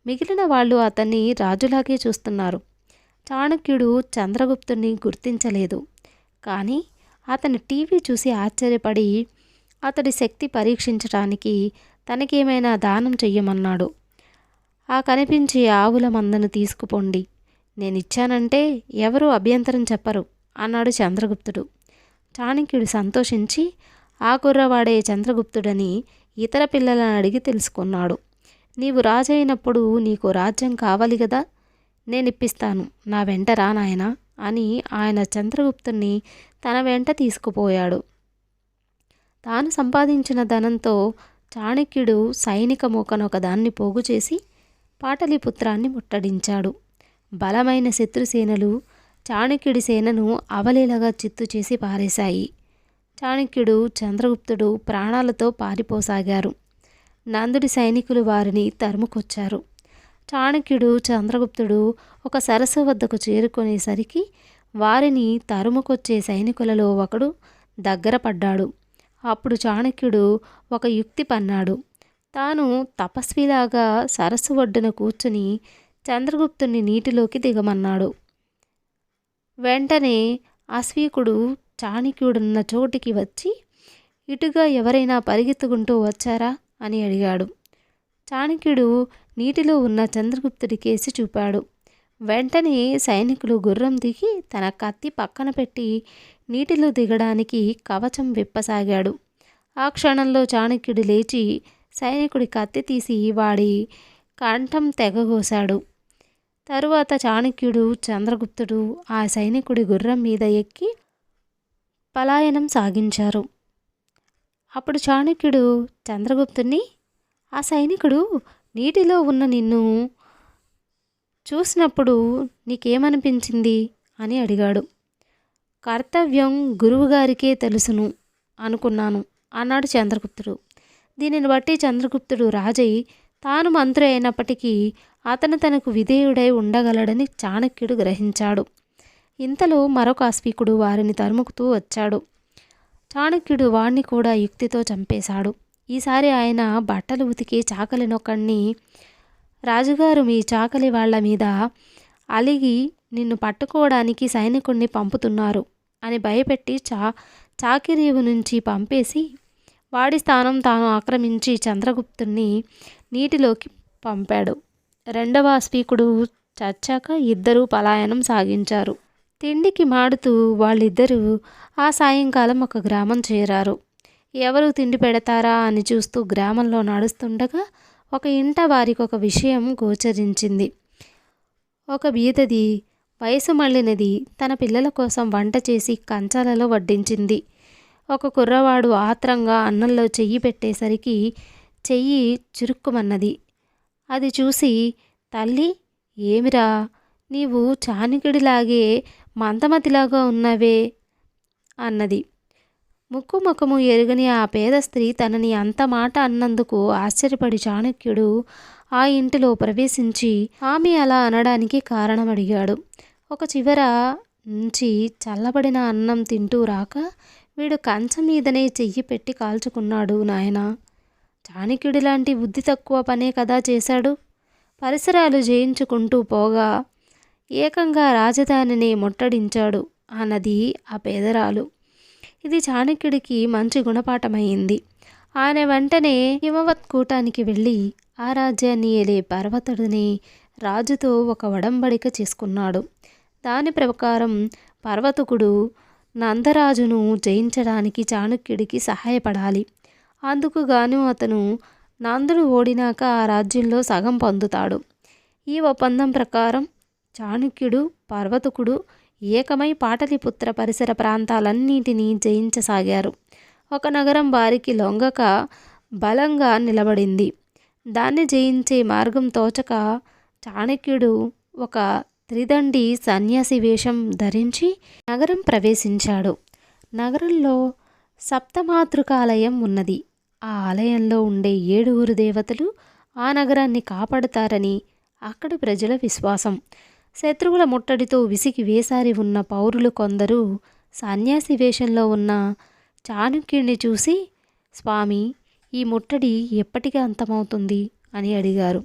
మిగిలిన వాళ్ళు అతన్ని రాజులాగే చూస్తున్నారు. చాణక్యుడు చంద్రగుప్తుని గుర్తించలేదు. కానీ అతను టీవీ చూసి ఆశ్చర్యపడి అతడి శక్తి పరీక్షించడానికి తనకేమైనా దానం చెయ్యమన్నాడు. ఆ కనిపించే ఆవుల మందను తీసుకుపోండి, నేనిచ్చానంటే ఎవరూ అభ్యంతరం చెప్పరు అన్నాడు చంద్రగుప్తుడు. చాణక్యుడు సంతోషించి ఆ కుర్రవాడే చంద్రగుప్తుడని ఇతర పిల్లలను అడిగి తెలుసుకున్నాడు. నీవు రాజైనప్పుడు నీకు రాజ్యం కావాలి కదా, నేనిప్పిస్తాను, నా వెంట రా నాయనా అని ఆయన చంద్రగుప్తుని తన వెంట తీసుకుపోయాడు. తాను సంపాదించిన ధనంతో చాణక్యుడు సైనిక మూకనొకదాన్ని పోగు చేసి పాటలీపుత్రాన్ని ముట్టడించాడు. బలమైన శత్రుసేనలు చాణక్యుడి సేనను అవలీలగా చిత్తు చేసి పారేశాయి. చాణక్యుడు చంద్రగుప్తుడు ప్రాణాలతో పారిపోసాగారు. నందుడి సైనికులు వారిని తరుముకొచ్చారు. చాణక్యుడు చంద్రగుప్తుడు ఒక సరస్సు వద్దకు చేరుకునేసరికి వారిని తరుముకొచ్చే సైనికులలో ఒకడు దగ్గర పడ్డాడు. అప్పుడు చాణక్యుడు ఒక యుక్తి పన్నాడు. తాను తపస్విలాగా సరస్సు ఒడ్డున కూర్చుని చంద్రగుప్తుని నీటిలోకి దిగమన్నాడు. వెంటనే అశ్వీకుడు చాణక్యుడున్న చోటికి వచ్చి, ఇటుగా ఎవరైనా పరిగెత్తుకుంటూ వచ్చారా అని అడిగాడు. చాణక్యుడు నీటిలో ఉన్న చంద్రగుప్తుడి కేసి చూపాడు. వెంటనే సైనికులు గుర్రం దిగి తన కత్తి పక్కన పెట్టి నీటిలో దిగడానికి కవచం విప్పసాగాడు. ఆ క్షణంలో చాణక్యుడు లేచి సైనికుడి కత్తి తీసి వాడి కంఠం తెగగోశాడు. తరువాత చాణక్యుడు చంద్రగుప్తుడు ఆ సైనికుడి గుర్రం మీద ఎక్కి పలాయనం సాగించారు. అప్పుడు చాణక్యుడు చంద్రగుప్తుని, ఆ సైనికుడు నీటిలో ఉన్న నిన్ను చూసినప్పుడు నీకేమనిపించింది అని అడిగాడు. కర్తవ్యం గురువుగారికే తెలుసును అనుకున్నాను అన్నాడు చంద్రగుప్తుడు. దీనిని బట్టి చంద్రగుప్తుడు రాజై తాను మంత్రి అయినప్పటికీ అతను తనకు విధేయుడై ఉండగలడని చాణక్యుడు గ్రహించాడు. ఇంతలో మరొక అశ్వీకుడు వారిని తరుముకుతూ వచ్చాడు. చాణక్యుడు వాణ్ణి కూడా యుక్తితో చంపేశాడు. ఈసారి ఆయన బట్టలు ఉతికి చాకలినొక్కడిని, రాజుగారు మీ చాకలి వాళ్ల మీద అలిగి నిన్ను పట్టుకోవడానికి సైనికుణ్ణి పంపుతున్నారు అని భయపెట్టి చాకిరీవు నుంచి పంపేసి వాడి స్థానం తాను ఆక్రమించి చంద్రగుప్తుని నీటిలోకి పంపాడు. రెండవ అశ్వీకుడు చచ్చాక ఇద్దరూ పలాయనం సాగించారు. తిండికి మాడుతూ వాళ్ళిద్దరూ ఆ సాయంకాలం ఒక గ్రామం చేరారు. ఎవరు తిండి పెడతారా అని చూస్తూ గ్రామంలో నడుస్తుండగా ఒక ఇంట వారికి ఒక విషయం గోచరించింది. ఒక బీదది వయసు మళ్ళినది తన పిల్లల కోసం వంట చేసి కంచాలలో వడ్డించింది. ఒక కుర్రవాడు ఆత్రంగా అన్నంలో చెయ్యి పెట్టేసరికి చెయ్యి చురుక్కుమన్నది. అది చూసి, తల్లి, ఏమిరా నీవు చాణక్యుడిలాగే మందమతిలాగా ఉన్నవే అన్నది. ముక్కు ముఖము ఎరుగని ఆ పేద స్త్రీ తనని అంత మాట అన్నందుకు ఆశ్చర్యపడి చాణక్యుడు ఆ ఇంటిలో ప్రవేశించి ఆమె అలా అనడానికి కారణం అడిగాడు. ఒక చివర నుంచి చల్లబడిన అన్నం తింటూ రాక వీడు కంచం మీదనే చెయ్యి పెట్టి కాల్చుకున్నాడు నాయనా. చాణక్యుడి లాంటి బుద్ధి తక్కువ పనే కదా చేశాడు. పరిసరాలు జయించుకుంటూ పోగా ఏకంగా రాజధానిని ముట్టడించాడు అన్నది ఆ పేదరాలు. ఇది చాణక్యుడికి మంచి గుణపాఠమైంది. ఆయన వెంటనే హిమవత్కూటానికి వెళ్ళి ఆ రాజ్యాన్ని ఏలే పర్వతుడిని రాజుతో ఒక ఒడంబడిక చేసుకున్నాడు. దాని ప్రకారం పర్వతకుడు నందరాజును జయించడానికి చాణక్యుడికి సహాయపడాలి. అందుకు గాను అతను నందుడు ఓడినాక ఆ రాజ్యంలో సగం పొందుతాడు. ఈ ఒప్పందం ప్రకారం చాణక్యుడు పర్వతకుడు ఏకమై పాటలీపుత్ర పరిసర ప్రాంతాలన్నింటినీ జయించసాగారు. ఒక నగరం వారికి లొంగక బలంగా నిలబడింది. దాన్ని జయించే మార్గం తోచక చాణక్యుడు ఒక త్రిదండి సన్యాసి వేషం ధరించి నగరం ప్రవేశించాడు. నగరంలో సప్తమాతృకాలయం ఉన్నది. ఆ ఆలయంలో ఉండే 7 దేవతలు ఆ నగరాన్ని కాపాడుతారని అక్కడి ప్రజల విశ్వాసం. శత్రువుల ముట్టడితో విసిగి వేసారి ఉన్న పౌరులు కొందరు సన్యాసి వేషంలో ఉన్న చాణక్యుడిని చూసి, స్వామి, ఈ ముట్టడి ఎప్పటికీ అంతమవుతుంది అని అడిగారు.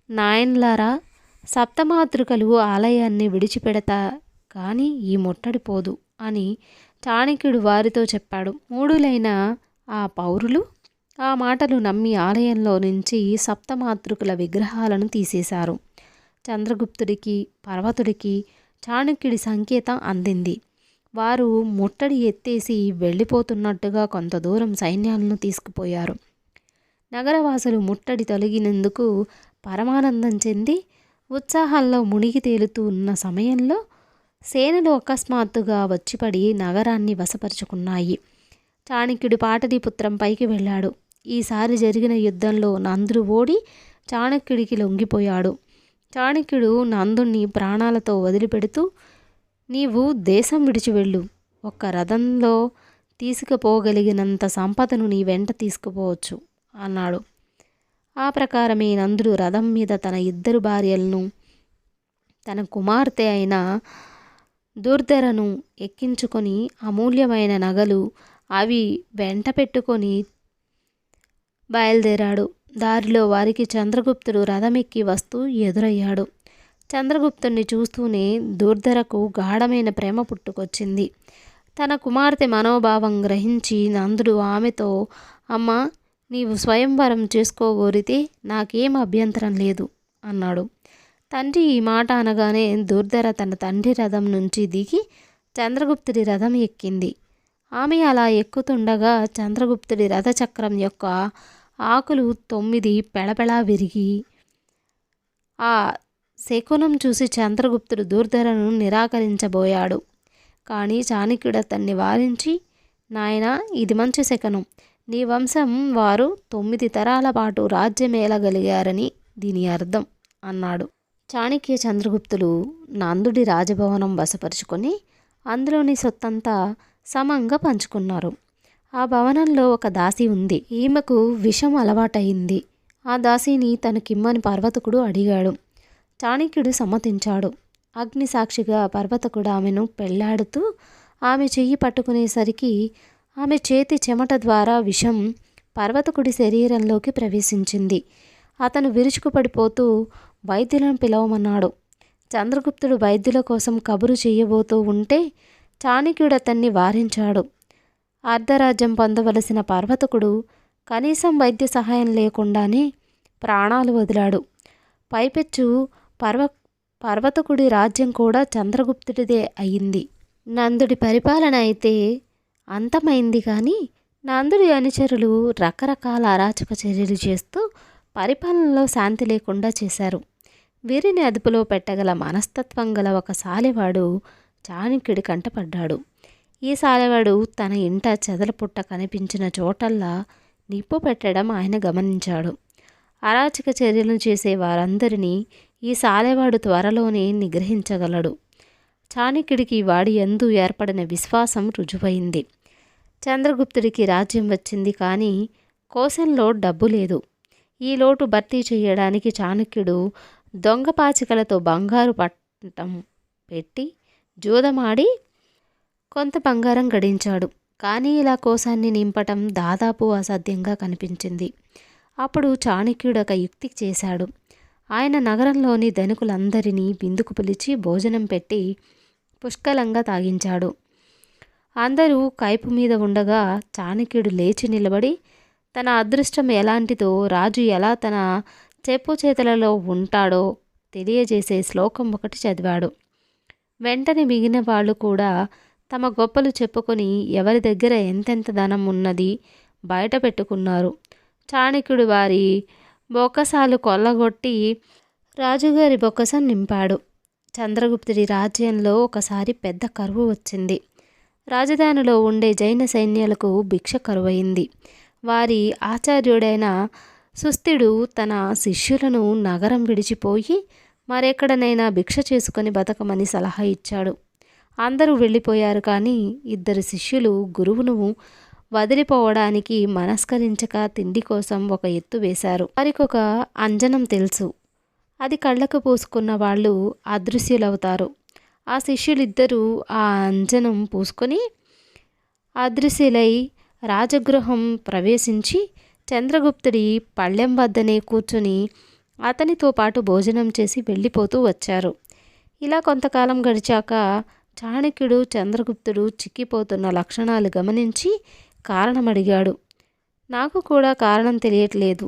నాయన్లారా, సప్తమాతృకలు ఆలయాన్ని విడిచిపెడతా కానీ ఈ ముట్టడి పోదు అని చాణక్యుడు వారితో చెప్పాడు. మూఢులైన ఆ పౌరులు ఆ మాటలు నమ్మి ఆలయంలో నుంచి సప్తమాతృకుల విగ్రహాలను తీసేశారు. చంద్రగుప్తుడికి, పర్వతుడికి చాణక్యుడి సంకేతం అందింది. వారు ముట్టడి ఎత్తేసి వెళ్ళిపోతున్నట్టుగా కొంత దూరం సైన్యాలను తీసుకుపోయారు. నగరవాసులు ముట్టడి తొలగినందుకు పరమానందం చెంది ఉత్సాహంలో మునిగి తేలుతూ ఉన్న సమయంలో సేనలు అకస్మాత్తుగా వచ్చిపడి నగరాన్ని వశపరుచుకున్నాయి. చాణక్యుడి పాటలీపుత్రం పైకి వెళ్ళాడు. ఈసారి జరిగిన యుద్ధంలో నందుడు ఓడి చాణక్యుడికి లొంగిపోయాడు. చాణక్యుడు నందుణ్ణి ప్రాణాలతో వదిలిపెడుతూ, నీవు దేశం విడిచి వెళ్ళు, ఒక్క రథంలో తీసుకుపోగలిగినంత సంపదను నీ వెంట తీసుకుపోవచ్చు అన్నాడు. ఆ ప్రకారమే నందుడు రథం మీద తన 2 భార్యలను, తన కుమార్తె అయిన దుర్ధరను ఎక్కించుకొని అమూల్యమైన నగలు అవి వెంట పెట్టుకొని బయలుదేరాడు. దారిలో వారికి చంద్రగుప్తుడు రథమెక్కి వస్తూ ఎదురయ్యాడు. చంద్రగుప్తుణ్ణి చూస్తూనే దుర్ధరకు గాఢమైన ప్రేమ పుట్టుకొచ్చింది. తన కుమార్తె మనోభావం గ్రహించి నందుడు ఆమెతో, అమ్మా, నీవు స్వయంవరం చేసుకోగోరితే నాకేం అభ్యంతరం లేదు అన్నాడు. తండ్రి ఈ మాట అనగానే దుర్ధర తన తండ్రి రథం నుంచి దిగి చంద్రగుప్తుడి రథం ఎక్కింది. ఆమె అలా ఎక్కుతుండగా చంద్రగుప్తుడి రథచక్రం యొక్క ఆకులు 9 పెళపెళా విరిగి, ఆ శకునం చూసి చంద్రగుప్తుడు దుర్ధరను నిరాకరించబోయాడు. కానీ చాణక్యుడు అతన్ని వారించి, నాయనా, ఇది మంచి శకునం. నీ వంశం వారు 9 తరాల పాటు రాజ్యమేలగలిగారని దీని అర్థం అన్నాడు. చాణక్య చంద్రగుప్తులు నందుడి రాజభవనం వశపరుచుకొని అందులోని సొత్తంతా సమంగా పంచుకున్నారు. ఆ భవనంలో ఒక దాసి ఉంది. ఈమెకు విషం అలవాటయింది. ఆ దాసిని తనకిమ్మని పర్వతకుడు అడిగాడు. చాణక్యుడు సమ్మతించాడు. అగ్ని సాక్షిగా పర్వతకుడు ఆమెను పెళ్లాడుతూ ఆమె చెయ్యి పట్టుకునేసరికి ఆమె చేతి చెమట ద్వారా విషం పర్వతకుడి శరీరంలోకి ప్రవేశించింది. అతను విరుచుకుపడిపోతూ వైద్యులను పిలవమన్నాడు. చంద్రగుప్తుడు వైద్యుల కోసం కబురు చేయబోతూ ఉంటే చాణక్యుడు అతన్ని వారించాడు. అర్ధరాజ్యం పొందవలసిన పర్వతకుడు కనీసం వైద్య సహాయం లేకుండానే ప్రాణాలు వదిలాడు. పైపెచ్చు పర్వతకుడి రాజ్యం కూడా చంద్రగుప్తుడిదే అయింది. నందుడి పరిపాలన అయితే అంతమైంది. కానీ నందుడి అనుచరులు రకరకాల అరాచక చర్యలు చేస్తూ పరిపాలనలో శాంతి లేకుండా చేశారు. వీరిని అదుపులో పెట్టగల మనస్తత్వం గల ఒక సాలెవాడు చాణక్యుడి కంటపడ్డాడు. ఈ సాలెవాడు తన ఇంట చెదలపుట్ట కనిపించిన చోటల్లా నిప్పు పెట్టడం ఆయన గమనించాడు. అరాచక చర్యలను చేసే వారందరినీ ఈ సాలెవాడు త్వరలోనే నిగ్రహించగలడు. చాణక్యుడికి వాడి యందు ఏర్పడిన విశ్వాసం రుజువైంది. చంద్రగుప్తుడికి రాజ్యం వచ్చింది, కానీ కోశంలో డబ్బు లేదు. ఈ లోటు భర్తీ చేయడానికి చాణక్యుడు దొంగపాచికలతో బంగారు పట్టం పెట్టి జూదమాడి కొంత బంగారం గడించాడు. కానీ ఇలా కోశాన్ని నింపటం దాదాపు అసాధ్యంగా కనిపించింది. అప్పుడు చాణక్యుడు ఒక యుక్తి చేశాడు. ఆయన నగరంలోని ధనికులందరినీ విందుకు పిలిచి భోజనం పెట్టి పుష్కలంగా తాగించాడు. అందరూ కైపు మీద ఉండగా చాణక్యుడు లేచి నిలబడి తన అదృష్టం ఎలాంటిదో, రాజు ఎలా తన చెప్పు చేతులలో ఉంటాడో తెలియజేసే శ్లోకం ఒకటి చదివాడు. వెంటనే మిగిలిన వాళ్ళు కూడా తమ గొప్పలు చెప్పుకొని ఎవరి దగ్గర ఎంతెంత ధనం ఉన్నది బయట పెట్టుకున్నారు. చాణక్యుడు వారి బొక్కసాలు కొల్లగొట్టి రాజుగారి బొక్కసం నింపాడు. చంద్రగుప్తుడి రాజ్యంలో ఒకసారి పెద్ద కరువు వచ్చింది. రాజధానిలో ఉండే జైన సైన్యాలకు భిక్ష కరువైంది. వారి ఆచార్యుడైన సుస్థిడు తన శిష్యులను నగరం విడిచిపోయి మరెక్కడనైనా భిక్ష చేసుకొని బతకమని సలహా ఇచ్చాడు. అందరూ వెళ్ళిపోయారు. కానీ 2 శిష్యులు గురువును వదిలిపోవడానికి మనస్కరించక తిండి కోసం ఒక ఎత్తు వేశారు. వారికొక అంజనం తెలుసు. అది కళ్ళకు పూసుకున్న వాళ్ళు అదృశ్యులవుతారు. ఆ శిష్యులిద్దరూ ఆ అంజనం పూసుకొని అదృశ్యులై రాజగృహం ప్రవేశించి చంద్రగుప్తుడి పళ్ళెం వద్దనే కూర్చుని అతనితో పాటు భోజనం చేసి వెళ్ళిపోతూ వచ్చారు. ఇలా కొంతకాలం గడిచాక చాణక్యుడు చంద్రగుప్తుడు చిక్కిపోతున్న లక్షణాలు గమనించి కారణం అడిగాడు. నాకు కూడా కారణం తెలియట్లేదు.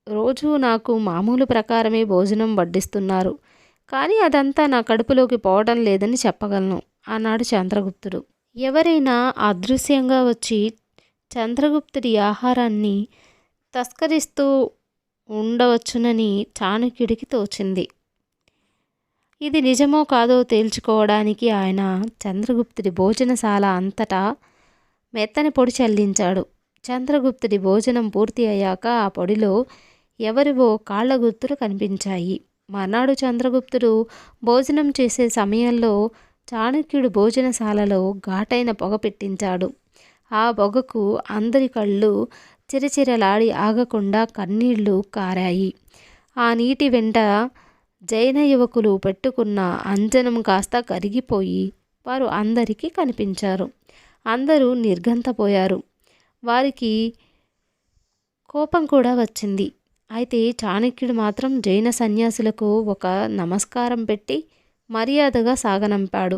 రోజు నాకు మామూలు ప్రకారమే భోజనం వడ్డిస్తున్నారు, కానీ అదంతా నా కడుపులోకి పోవడం లేదని చెప్పగలను అన్నాడు చంద్రగుప్తుడు. ఎవరైనా అదృశ్యంగా వచ్చి చంద్రగుప్తుడి ఆహారాన్ని తస్కరిస్తూ ఉండవచ్చునని చాణక్యుడికి తోచింది. ఇది నిజమో కాదో తేల్చుకోవడానికి ఆయన చంద్రగుప్తుడి భోజనశాల అంతటా మెత్తని పొడి చల్లించాడు. చంద్రగుప్తుడి భోజనం పూర్తి అయ్యాక ఆ పొడిలో ఎవరివో కాళ్ల గుర్తులు కనిపించాయి. మర్నాడు చంద్రగుప్తుడు భోజనం చేసే సమయంలో చాణక్యుడు భోజనశాలలో ఘాటైన పొగ పెట్టించాడు. ఆ పొగకు అందరి కళ్ళు చిరచిరలాడి ఆగకుండా కన్నీళ్లు కారాయి. ఆ నీటి వెంట జైన యువకులు పెట్టుకున్న అంజనం కాస్త కరిగిపోయి వారు అందరికీ కనిపించారు. అందరూ నిర్ఘంతపోయారు. వారికి కోపం కూడా వచ్చింది. అయితే చాణక్యుడు మాత్రం జైన సన్యాసులకు ఒక నమస్కారం పెట్టి మర్యాదగా సాగనంపాడు.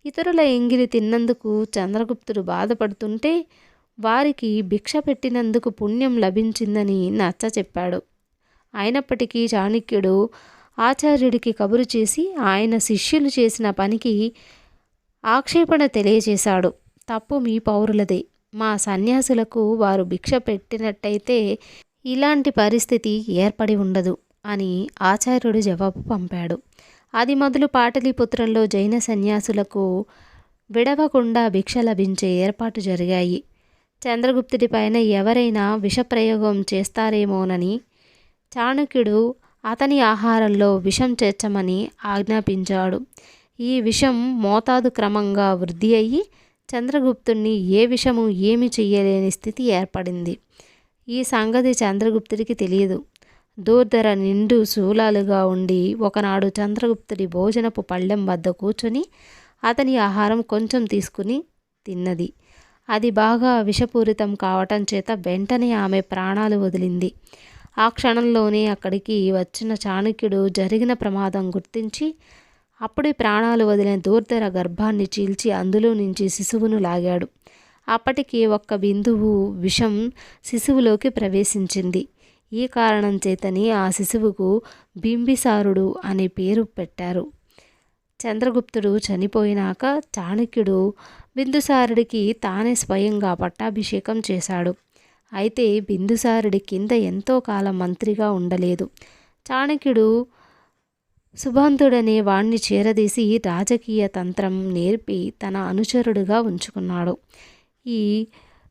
ఇతరుల ఎంగిలి తిన్నందుకు చంద్రగుప్తుడు బాధపడుతుంటే వారికి భిక్ష పెట్టినందుకు పుణ్యం లభించిందని నచ్చ చెప్పాడు. అయినప్పటికీ చాణక్యుడు ఆచార్యుడికి కబురు చేసి ఆయన శిష్యులు చేసిన పనికి ఆక్షేపణ తెలియజేశాడు. తప్పు మీ పౌరులదే. మా సన్యాసులకు వారు భిక్ష పెట్టినట్టయితే ఇలాంటి పరిస్థితి ఏర్పడి ఉండదు అని ఆచార్యుడు జవాబు పంపాడు. అది మొదలు పాటలీపుత్రంలో జైన సన్యాసులకు విడవకుండా భిక్ష లభించే ఏర్పాటు జరిగాయి. చంద్రగుప్తుడి పైన ఎవరైనా విషప్రయోగం చేస్తారేమోనని చాణక్యుడు అతని ఆహారంలో విషం చేర్చమని ఆజ్ఞాపించాడు. ఈ విషం మోతాదు క్రమంగా వృద్ధి అయ్యి చంద్రగుప్తుడిని ఏ విషము ఏమి చెయ్యలేని స్థితి ఏర్పడింది. ఈ సంగతి చంద్రగుప్తుడికి తెలియదు. దూర్ధర నిండు శూలాలుగా ఉండి ఒకనాడు చంద్రగుప్తుడి భోజనపు పళ్ళెం వద్ద కూర్చొని అతని ఆహారం కొంచెం తీసుకుని తిన్నది. అది బాగా విషపూరితం కావటం చేత వెంటనే ఆమె ప్రాణాలు వదిలింది. ఆ క్షణంలోనే అక్కడికి వచ్చిన చాణక్యుడు జరిగిన ప్రమాదం గుర్తించి అప్పుడే ప్రాణాలు వదిలిన దూర్ధర గర్భాన్ని చీల్చి అందులో నుంచి శిశువును లాగాడు. అప్పటికి ఒక్క బిందువు విషం శిశువులోకి ప్రవేశించింది. ఈ కారణం చేతని ఆ శిశువుకు బింబిసారుడు అనే పేరు పెట్టారు. చంద్రగుప్తుడు చనిపోయినాక చాణక్యుడు బిందుసారుడికి తానే స్వయంగా పట్టాభిషేకం చేశాడు. అయితే బిందుసారుడి కింద ఎంతో కాలం మంత్రిగా ఉండలేదు. చాణక్యుడు సుబంధుడనే వాణ్ణి చేరదీసి రాజకీయ తంత్రం నేర్పి తన అనుచరుడుగా ఉంచుకున్నాడు. ఈ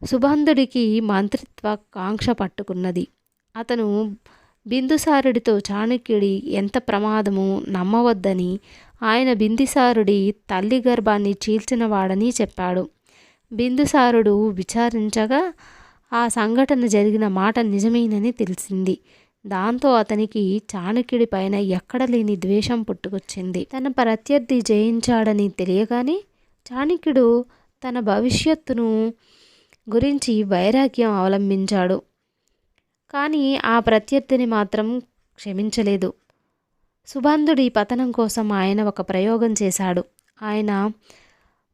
సుబంధుడికి మంత్రిత్వ కాంక్ష పట్టుకున్నది. అతను బిందుసారుడితో చాణక్యుడి ఎంత ప్రమాదము నమ్మవద్దని, ఆయన బిందుసారుడి తల్లి గర్భాన్ని చీల్చినవాడని చెప్పాడు. బిందుసారుడు విచారించగా ఆ సంఘటన జరిగిన మాట నిజమేనని తెలిసింది. దాంతో అతనికి చాణక్యుడి పైన ఎక్కడలేని ద్వేషం పుట్టుకొచ్చింది. తన ప్రత్యర్థి జయించాడని తెలియగానే చాణక్యుడు తన భవిష్యత్తును గురించి వైరాగ్యం అవలంబించాడు. కానీ ఆ ప్రత్యర్థిని మాత్రం క్షమించలేదు. సుబంధుడి పతనం కోసం ఆయన ఒక ప్రయోగం చేశాడు. ఆయన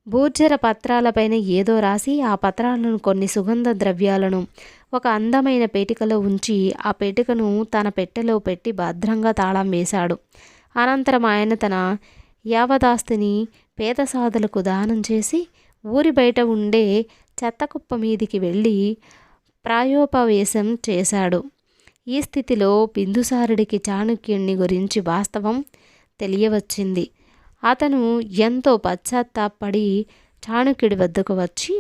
భూర్జర పత్రాలపైన ఏదో రాసి ఆ పత్రాలను కొన్ని సుగంధ ద్రవ్యాలను ఒక అందమైన పేటికలో ఉంచి ఆ పేటికను తన పెట్టెలో పెట్టి భద్రంగా తాళం వేశాడు. అనంతరం ఆయన తన యావదాస్తిని పేద సాధులకు దానం చేసి ఊరి బయట ఉండే చెత్తకుప్ప మీదికి వెళ్ళి ప్రాయోపవేశం చేశాడు. ఈ స్థితిలో బిందుసారుడికి చాణక్యుని గురించి వాస్తవం తెలియవచ్చింది. అతను ఎంతో పశ్చాత్తాపడి చాణక్యుడి వద్దకు వచ్చి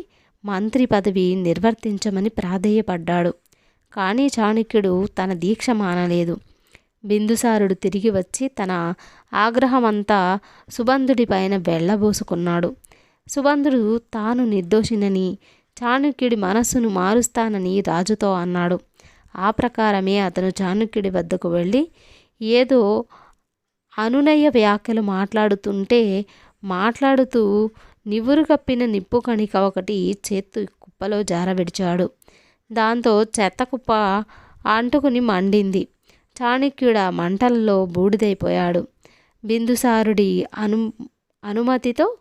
మంత్రి పదవి నిర్వర్తించమని ప్రాధేయపడ్డాడు. కానీ చాణక్యుడు తన దీక్ష మానలేదు. బిందుసారుడు తిరిగి వచ్చి తన ఆగ్రహమంతా సుబంధుడి పైన వెళ్ళబోసుకున్నాడు. సుబంధుడు తాను నిర్దోషినని, చాణక్యుడి మనస్సును మారుస్తానని రాజుతో అన్నాడు. ఆ ప్రకారమే అతను చాణక్యుడి వద్దకు వెళ్ళి ఏదో అనునయ వ్యాఖ్యలు మాట్లాడుతూ నివురు కప్పిన నిప్పు కణిక ఒకటి చేత్తు కుప్పలో జారవిడిచాడు. దాంతో చెత్త కుప్ప అంటుకుని మండింది. చాణక్యుడు ఆ మంటల్లో బూడిదైపోయాడు. బిందుసారుడి అనుమతితో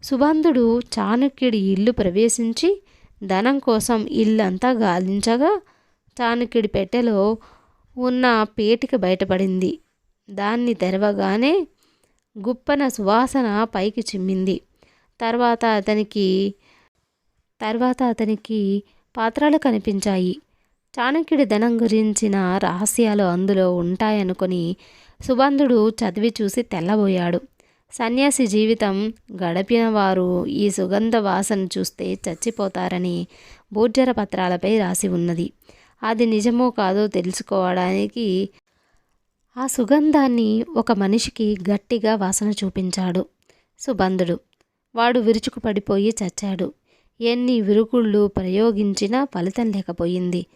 సుబంధుడు చాణక్యుడి ఇల్లు ప్రవేశించి ధనం కోసం ఇల్లంతా గాలించగా చాణక్యుడి పెట్టెలో ఉన్న పేటిక బయటపడింది. దాన్ని తెరవగానే గుప్పన సువాసన పైకి చిమ్మింది. తర్వాత అతనికి పాత్రలు కనిపించాయి. చాణక్యుడి ధనం గురించిన రహస్యాలు అందులో ఉంటాయనుకొని సుబంధుడు చదివి చూసి తెల్లబోయాడు. సన్యాసి జీవితం గడిపిన వారు ఈ సుగంధ వాసన చూస్తే చచ్చిపోతారని బోర్జర పత్రాలపై రాసి ఉన్నది. అది నిజమో కాదో తెలుసుకోవడానికి ఆ సుగంధాన్ని ఒక మనిషికి గట్టిగా వాసన చూపించాడు సుబంధుడు. వాడు విరుచుకు పడిపోయి చచ్చాడు. ఎన్ని విరుగుళ్ళు ప్రయోగించినా ఫలితం లేకపోయింది.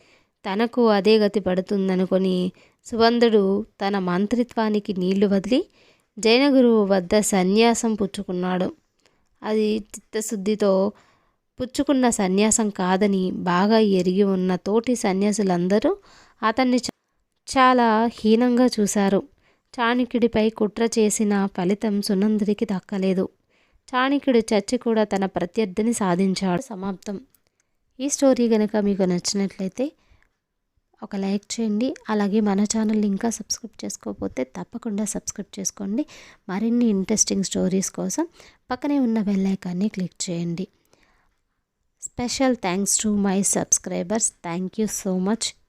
తనకు అదే గతి పడుతుందనుకొని సుబంధుడు తన మంత్రిత్వానికి నీళ్లు వదిలి జైన గురువు వద్ద సన్యాసం పుచ్చుకున్నాడు. అది చిత్తశుద్ధితో పుచ్చుకున్న సన్యాసం కాదని బాగా ఎరిగి ఉన్న తోటి సన్యాసులందరూ అతన్ని చాలా హీనంగా చూశారు. చాణక్యుడిపై కుట్ర చేసిన ఫలితం సునందుడికి దక్కలేదు. చాణక్యుడు చచ్చి కూడా తన ప్రత్యర్థిని సాధించాడు. సమాప్తం. ఈ స్టోరీ కనుక మీకు నచ్చినట్లయితే ఒక లైక్ చేయండి. అలాగే మన ఛానల్ ఇంకా సబ్స్క్రైబ్ చేసుకోకపోతే తప్పకుండా సబ్స్క్రైబ్ చేసుకోండి. మరిన్ని ఇంట్రెస్టింగ్ స్టోరీస్ కోసం పక్కనే ఉన్న బెల్ ఐకాన్ని క్లిక్ చేయండి. Special thanks to my subscribers. Thank you so much.